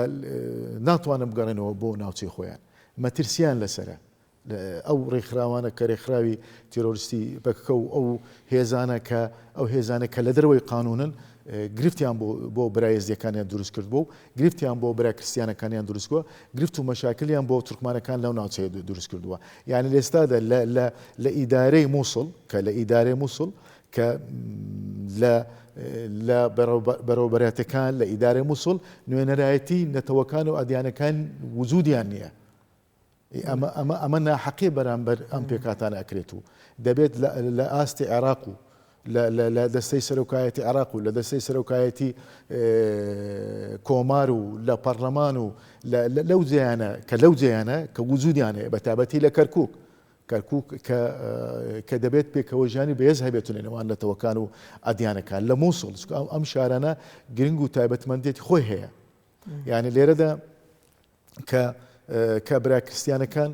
ناتوانم بگەڕێنەوە بۆ ناوچەی خۆیان مەترسیان لەسرە ئەو ڕێکخراوانە کە ڕێکخراوی تیرۆریستی بەکە و ئەو هێزانە کە لە دەروەوەی قانونن گرفتیان بۆ برایەزیەکانیان دروست کرد بوو گرفتیان بۆ برای کریسیانەکانیان دروست بووە گرفت و مەشاکلیان بۆ تورکمانەکان لەو ناوچەیە دروست کردووە یعنی لێستادا لە ئیدارەی مووسڵ کە لە ئیدارەی مووسڵ کە لە بەڕێوەبەرەتەکان لە ئیدارەی مووسڵ نوێنەرایەتی نەتەوەکان و ئەدیانەکان وجودیان نییە ئەمە ناحەقی بەرامبەر ئەم پێکاتانە ئەکرێت و دەبێت لە ئاستی عێراق و لە دەستەی سەرۆکایەتی عێراق و لە دەستەی سەرۆکایەتی کۆمار و لە پەرلەمان و لەو جیانە کە وجودیانە بە تایبەتی لە کەرکووک کە دەبێت پێکەوەژانی بەهێز هەبێتون نێوان نەتەوەکان و ئەدیانەکان لە مووسڵ ئەم شارانە گرنگ و تایبەتمەندێتی خۆی هەیە یعنی لێرەدا کە برا کریسیانەکان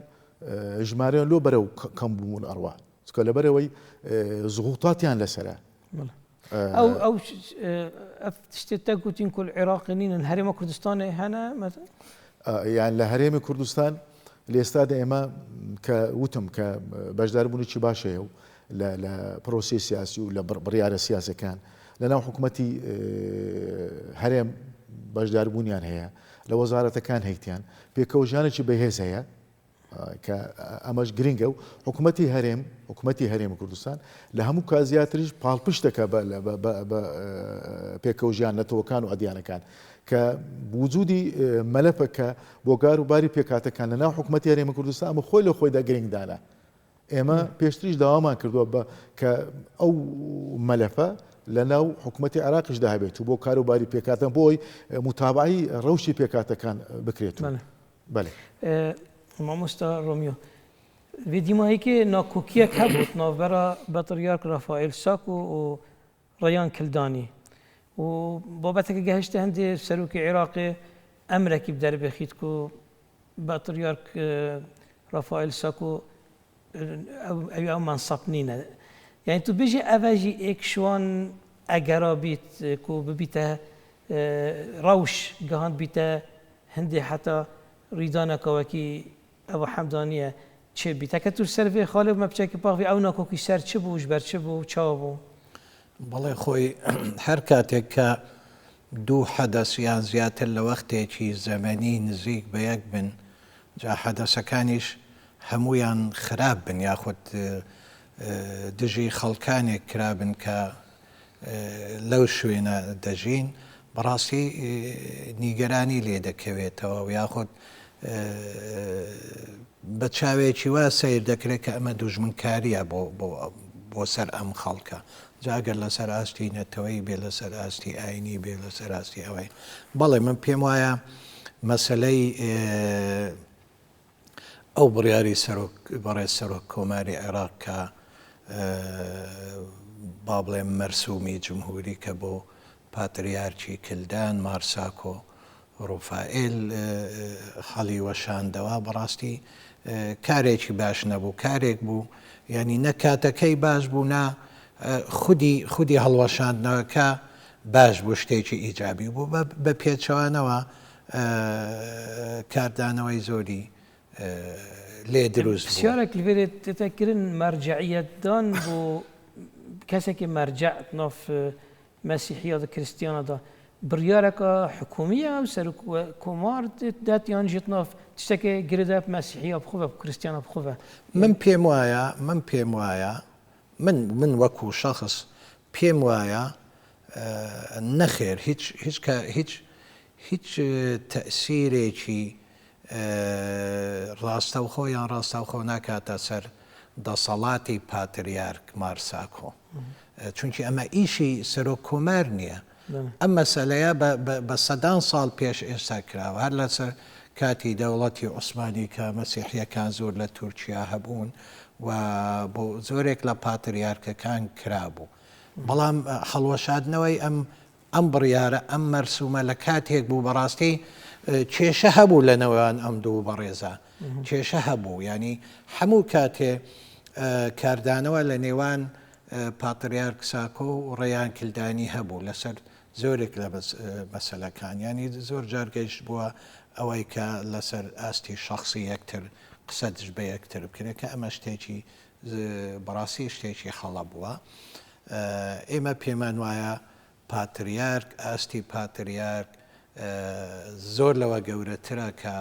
ژمارەیان لۆ بەرەو کەم بوون ئەڕوا چکە لەبەرەوەی زغوتاتیان لەسەرە ئەو شتێتە گوتین کول عێراقینین هەرێمە کوردستانی هەنە یان لە هەرێمی کوردستان لێستادا ئێمە کە وتم کە بەشداربوونێکی باشەیە و لە پرۆسی سیاسی و لە بڕیارە سیاسەکان لەناو حکوومەتی هەرێم بەشداربوونیان هەیە لە وەزارەتەکان هەیتیان پێکەوەژانێکی بەهێز هەیە کە ئەمەش گرنگە و حکوومەتی هەرێمی کوردستان لە هەموو کازیاتریش پاڵپشتەکە بە پێکەوژیان نەتەوەکان و ئەدیانەکان کە بوجودی مەلەفەکە بۆ گار و باری پێکاتەکان لە ناو حکوومەتی هەرێمی کوردستان ئەمە خۆی لە خۆیدا گرنگدانە ئێمە پێشتریش داوامان کردووە کە ئەو مەلەفە لە ناو حکوومەتی عێراقیشدا هەبێت و بۆ کاروباری پێکاتە بۆی متابعی ڕەوشی پێکاتەکان بکرێت بەڵێ مامۆستا ڕۆمیۆ وێ دیمایەکێ ناکۆکیەک هەبووت ناوبەرە بەتریارک ڕەفائیل ساکۆ و ڕەیان کلدانی و بابەتەکە گەهشتە هەندێ سەرۆکی عێراقێ ئەمرێکی بدەربێخیت و بەتریارک ڕەفائیل ساکۆ ئەوی ئەو مەنسەب نینە یعنی تو بێژێ ئەڤژی ئێک شوان ئەگەرا بیت و ببیتە ڕەوش گەهاند بیتە هەندێ حتا ڕیدانەکەوەکی ئەوە حەمدانیە چێ بیتەکە تو سەرێ خاڵێ مە بچێکی پاڵی ئەو ناکۆکی سەر چ بوو ژبەر چ بوو چاوە بوو بەڵێ خۆی هەر کاتێک کە دوو حەدەسیان زیاتر لە وەختێکی زەمەنی نزیک بە یەک بن جا حەدەسەکانیش هەمویان خراپ بن یاخود دژی خەڵکانێک کرابن کە لەو شوێنە دەژین بەڕاستی نیگەرانی لێ دەکەوێتەوە و یاخود بە چاوێکی وا سیر دەکرێت کە ئەمە دوژمنکاریە بۆ سەر ئەم خەڵکە جاگەر لەسەر ئاستی نەتەوەی بێ لەسەر ئاستی ئاینی بێ لەسەر ئاستی ئەوەی بەڵێ من پێم وایە مەسلەی ئەو بڕیاری بەڕێز سەرۆک کۆماری عێراق کە با بڵێم مەرسومی جمهوری کە بۆ پاتریارکی کلدان مارساکۆ ڕوفائیل خەڵی وەشاندەوە بەڕاستی کارێکی باش نەبوو کارێک بوو یعنی نەکاتەکەی باش بوو نا خودی هەڵوەشاندنەوەکە باش بوو شتێکی ئیجابی بوو بە پێچەوانەوە کاردانەوەی زۆری لێ دروست بسیارێک لەوێرێت تێتەکردن مەرجعیەتدان بۆ کەسێکی مەرجع ناف مەسیحیە و کریسیانەدا بڕیارێکە حکومیە و سەرۆک کۆمار داتیان ژێت ناف تشتێکی گرێدا مەسیحیە بخۆڤە کریسیانە بخۆڤە من پێم وایە من وەکو شەخص پێم وایە نەخێر هیچ تەئسیرێکی ڕاستەوخۆ یان ڕاستەوخۆ ناکاتە سەر دەسەڵاتی پاتریارک مارساکۆ چونکی ئەمە ئیشی سەرۆک کۆمار نییە ئەم مەسەلەیە بە سەدان ساڵ پێش ئێستا کراوە هەر لەسەر کاتی دەوڵەتی عوسمانی کە مەسیحیەکان زۆر لە تورکیا هەبوون و بۆ زۆرێک لە پاتریارکەکان کرابوو بەڵام هەڵوەشاندنەوەی ئەم بڕیارە ئەم مەرسومە لە کاتێک بوو بەڕاستی کێشە هەبوو لە نەوەیان ئەم دوو بەڕێزە کێشە هەبوو ینی هەموو کاتێ کاردانەوە لە نێوان پاتریارک ساکۆ و ڕێیان کلدانی هەبوو لەسەر زۆرێک لە مەسەلەکان ینی زۆر جارگەیشت بووە ئەوەی کە لەسەر ئاستی شخصی یەکتر قسە دژ بە یەکتر بکرێت کە ئەمە شتێکی بەڕاستی شتێکی خەڵە بووە. ئێمە پێمان وایە پاتریارک ئاستی پاتریارک زۆر لەوە گەورەترە کە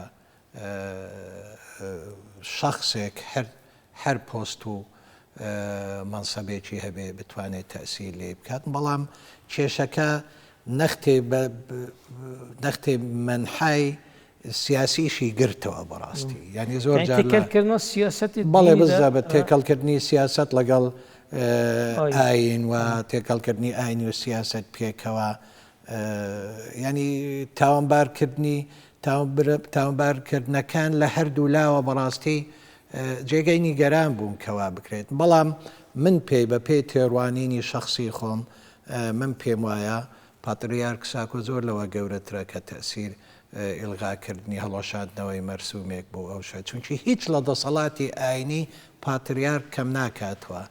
شخصێک هەر پۆست و منسەبێکی هەبێ بتوانێت تەسیر لێ بکات، بەڵام کێشەکە نەختێ منحای سیاسیشی گرتەوە بەڕاستی، ینی زۆر تێکەڵکردنەوە سیاسەتی بەڵێ بزە تێکەڵکردنی سیاست لەگەڵ ئاین و تێکەڵکردنی ئاینی و سیاست پێکەوە، ینی تاوانبارکردنەکان لە هەردوو لاوە بەڕاستی جێگەی نیگەران بوون کەوا بکرێت. بەڵام من پێی تێڕوانینی شخصی خۆم من پێم وایە پاتریارک ساکۆ زۆر لەوە گەورەترە کە تەسیر ئیلغاکردنی هەڵۆشاندنەوەی مەرسومێک بۆ ئەو شە، چونکی هیچ لە دەسەڵاتی ئاینی پاتریارک کەم ناکاتوە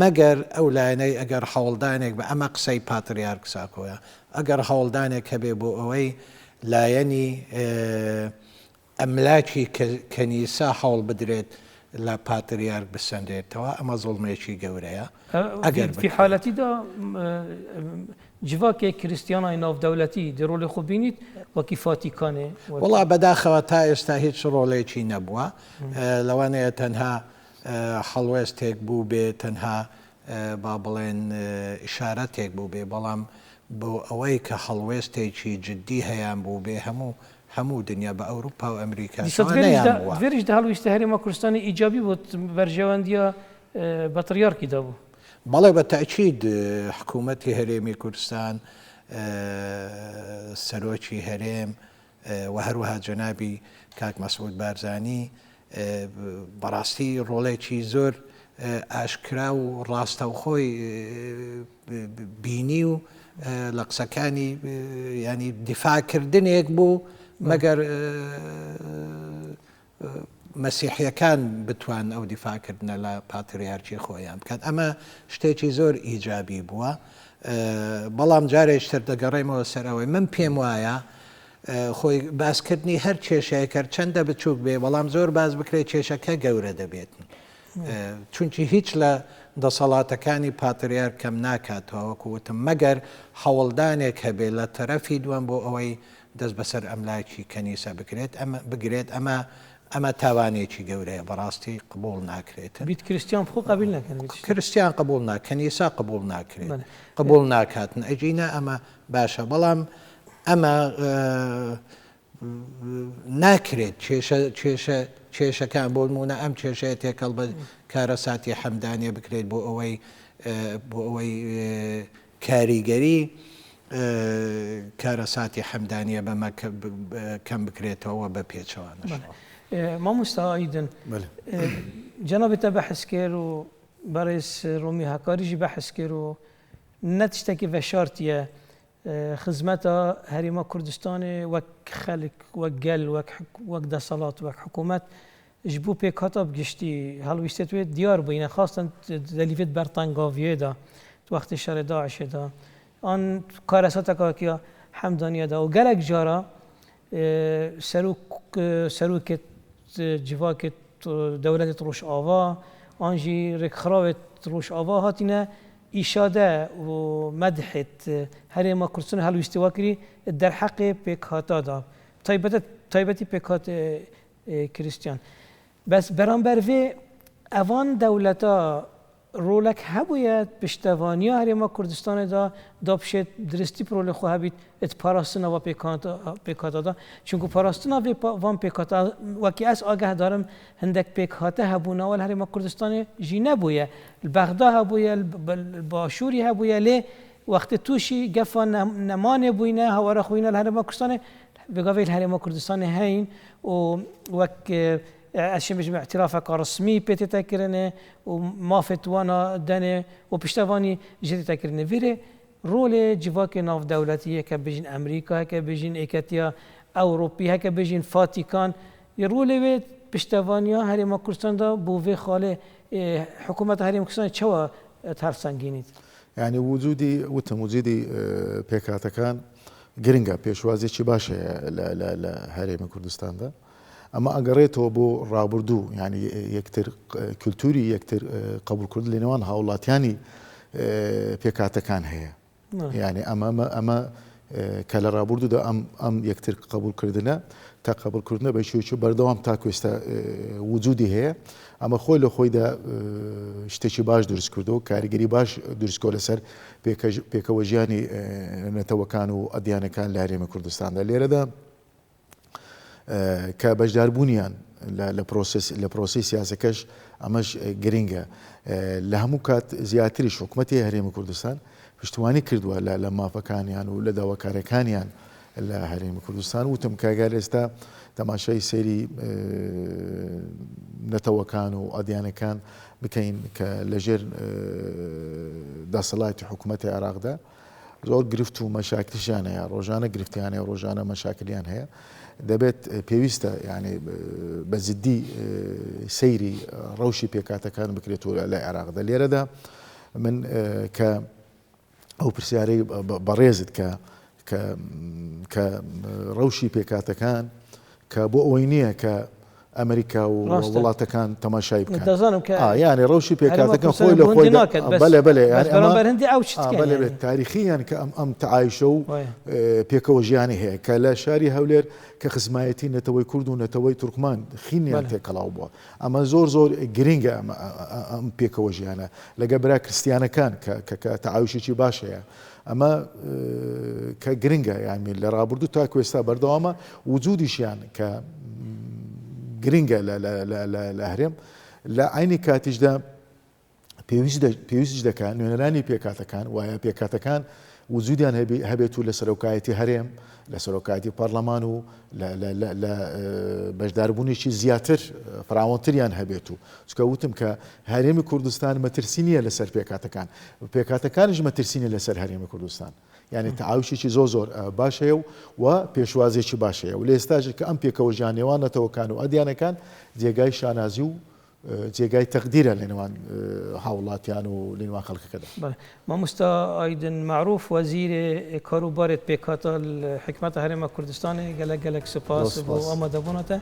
مەگەر ئەو لایەنەی ئەگەر هەوڵدانێک بە ئەمە قسەی پاتریارک ساکۆیە، ئەگەر هەوڵدانێک هەبێ بۆ ئەوەی لایەنی ئەملاکی کەنیسا هەوڵ بدرێت لە پاتریارک بسەندێتەوە، ئەمە زوڵمێکی گەورەیە. ئەگەر في حالەتیدا جیڤاکێ کریسیانای ناودەوڵەتی دێڕۆڵی خۆ بینیت وەکی فاتیکانێ؟ وڵا بەداخەوە تا ئێستا هیچ ڕۆڵێکی نەبووە، لەوانەیە تەنها هەڵوێستێک بوو بێ، تەنها با بڵێن ئیشارەتێک بوو بێ، بەڵام بۆ ئەوەی کە هەڵوێستێکی جددی هەیان بوو بێ هەموو دنیا بە ئەوروپا و ئەمریکا ێریش هەڵویستە هەرێمە کوردستانی ئیجابی بوو بەرژەوەندیە بەتریارکیدا بوو. بەڵێ بە تاکید حکوومەتی هەرێمی کوردستان، سەرۆکی هەرێم و هەروەها جەنابی کاک مەسعود بارزانی بەڕاستی ڕۆڵێکی زۆر ئاشکرا و ڕاستەوخۆی بینی و لە قسەکانی ینی دیفاکردنێک بوو مەگەر مەسیحیەکان بتوان ئەو دیفاکردنە لە پاتریارکی خۆیان بکات. ئەمە شتێکی زۆر ئیجابی بووە. بەڵام جارێکتر دەگەڕێمەوە سەرەوەی من پێم وایە خۆی باسکردنی هەر کێشەیەکرد چەندە بچووک بێ، بەڵام زۆر باز بکرێت کێشەکە گەورە دەبێتن، چونکی هیچ لە دەسەڵاتەکانی پاتریار کەم ناکاتەوە وەکووتم مەگەر هەوڵدانێک هەبێت لە تەرەفی دووەم بۆ ئەوەی دەست بەسەر ئەملاکی کەنیسە بگرێت ئەمە تاوانێکی گەورەیە بەڕاستی قبول ناکرێت. بیت کریسیان خۆ قبول ناکەن، کریسیان قبول ناکەن، کەنیسا قبول ناکرێت، قبول ناکاتن ئەجینە ئەمە باشە، بەڵام ئەمە ناکرێت کێشەکان بۆ نمونە ئەم کێشەیە تێکەڵ بە کارەساتی حەمدانیە بکرێت بۆ ئەوەی کاریگەری کارەساتی حەمدانیە بەمە کەم بکرێتەوە بە پێچەوانش. مامۆستا ئایدن جەنابێتە بەحث کرد و بەڕێز ڕۆمی هەکاریژی بەحث کرد و نە تشتێکی بەشارتیە خزمەتە هەرێمە کوردستانê وەک خەلک وەک گەل وەک دەسەڵات وەک حکوومەت ji bo pêkhata giştî helwîstê wê diyar bûyîne xastan delîvêt bertangaviyê da wextê şerê Daişê da an karesateka hemdaniye da û gelek jara serokê civakê dewletê Rojava an jî rêkxravê Rojava hatîne îşade û medhê herêma Kurdistanê helwîstê we kirî derheqê pêkhata da taybetî pêkhatê kiristiyan. Bes beramber vê evan dewleta rolek hebûye piştevaniya herêma Kurdistanê da pişê diristî rolê xwe hebît et parastina ve pêkhata da çunku parastina vê van pêkhata wekî ez ageh darim hindek pêkhate hebûna wel herêma Kurdistanê jî nebûye li Bexda hebûye li Başûrî hebûye lê wextê tûşî gefa nemanê bûyne hewara xwîne li herêma Kurdistanê vêgavê li herêma Kurdistanê heyn û wek اشیم بجمع اعتراف رسمی پیت تکرنه و مافت وانا دنه و پشتوانی جدی تکرنه ویره رول جواک ناف دولتیه که بجین امریکا که بجین ایکتیا اوروپی که بجین فاتیکان یه رول وی پشتوانیا هریم کردستان دا بوی خاله حکومت هریم کردستان چوا ترسنگینید يعني وجودي پێکاتەکان گرنگە پێشوازێکی باشە لە هەرێمی کوردستاندا ئەمە ئەگەڕێتەوە بۆ ڕابردوو ینی یەکتر کولتوری یەکتر قبولکرد لە نێوان هاوڵاتیانی پێکاتەکان هەیە یعنی ئەمە کە لە ڕابردوودا ئەم یەکتر قبولکردنە تا قبولکردنە بە شێوەیەکی بەردەوام تا کوێستە وجودی هەیە ئەمە خۆی لە خۆیدا شتێکی باش دروست کردەوە کاریگەری باش دروستکۆ لەسەر پێکەوە ژیانی نەتەوەکان و ئەدیانەکان لە هەرێمی کوردستاندا لێرەدا کە بەشداربوونیان لە پرۆسی سیاسەکەش ئەمەش گرنگە لە هەموو کات زیاتریش حکوومەتی هەرێمی کوردستان پشتوانی کردووە لە مافەکانیان و لە داواکارەکانیان لە هەرێمی کوردستان وتم کاگار ئێستا تەماشای سەیری نەتەوەکان و ئەدیانەکان بکەین کە لەژێر دەسەڵاتی حکوومەتی عێراقدا زۆر گرفت و مەشاکلیشیان هەیە ڕۆژانە گرفتیان هەیە ڕۆژانە مەشاکلیان هەیە دەبێت پێویستە یعنی بە زدی سەیری ڕەوشی پێکاتەکان بکرێتەوە لە عێراقدا لێرەدا من کە ئەو پرسیارەی بەڕێزت کە ڕەوشی پێکاتەکان کە بۆ ئەوەی نییە کە ئەمریکا و وڵاتەکان تەماشای بکەن یانی ڕەوشی پێکاتەکان خۆی لە خۆی بەڵێ تاریخیان کە ئەم تەعایشە و پێکەوە ژیانی هەیە کە لە شاری هەولێر کە خزمایەتی نەتەوەی کورد و نەتەوەی تورکمان خینیان تێکەڵاو بووە ئەمە زۆر گرنگە ئەم پێکەوە ژیانە لەگە برا کریسیانەکان کە تەعایشێکی باش هەیە ئەمە کە گرنگە یانی لە ڕابردوو تا کوێستا بەردەوامە وجودیشیان کە گرنگە لە هەرێم لە عینی کاتیشدا پێویستیش دەکات نوێنەرانی پێکاتەکان وایە پێکاتەکان وجودیان هەبێت و لە سەرۆکایەتی هەرێم لە سەرۆکایەتی پەرلەمان و لە بەشداربوونێکی زیاتر فراوانتریان هەبێت و چکە وتم کە هەرێمی کوردستان مەترسی نییە لەسەر پێکاتەکانیش مەترسی نیە لەسەر هەرێمی کوردستان یعنی تەعاوشێکی زۆر باشەیە و پێشوازێکی باشەیە و لە ئێستاژ کە ئەم پێکەوە ژیانێوان نەتەوەکان و ئەدیانەکان جێگای شانازی و جێگای تەقدیرە لە نێوان هاوڵاتیان و لە نێوان خەڵکەکەدا. مامۆستا ئایدن معروف وەزیرێ کاروبارێت پێکاتە حکومەتە هەرێمە کوردستانی گەلک سپاس بۆ ئامادەبوونەتە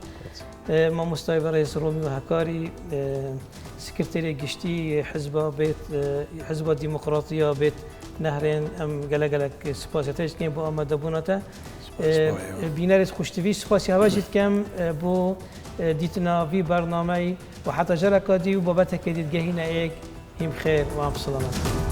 مامۆستای بەڕێز ڕۆمی و هەکاری سکرتێری گشتی حزبە دیموقراتیا بێت نهرين ام گلک سپاسیتش کم با ئامادەبوونەتە بینەرێت خوشتوی سپاسی هەواژیت کەم بۆ دیتناوی بەرنامەی و حتا جەرەکە دی و بابەتێکی دیتگەهینە ئێک هیم خێر و ئەم سڵامەت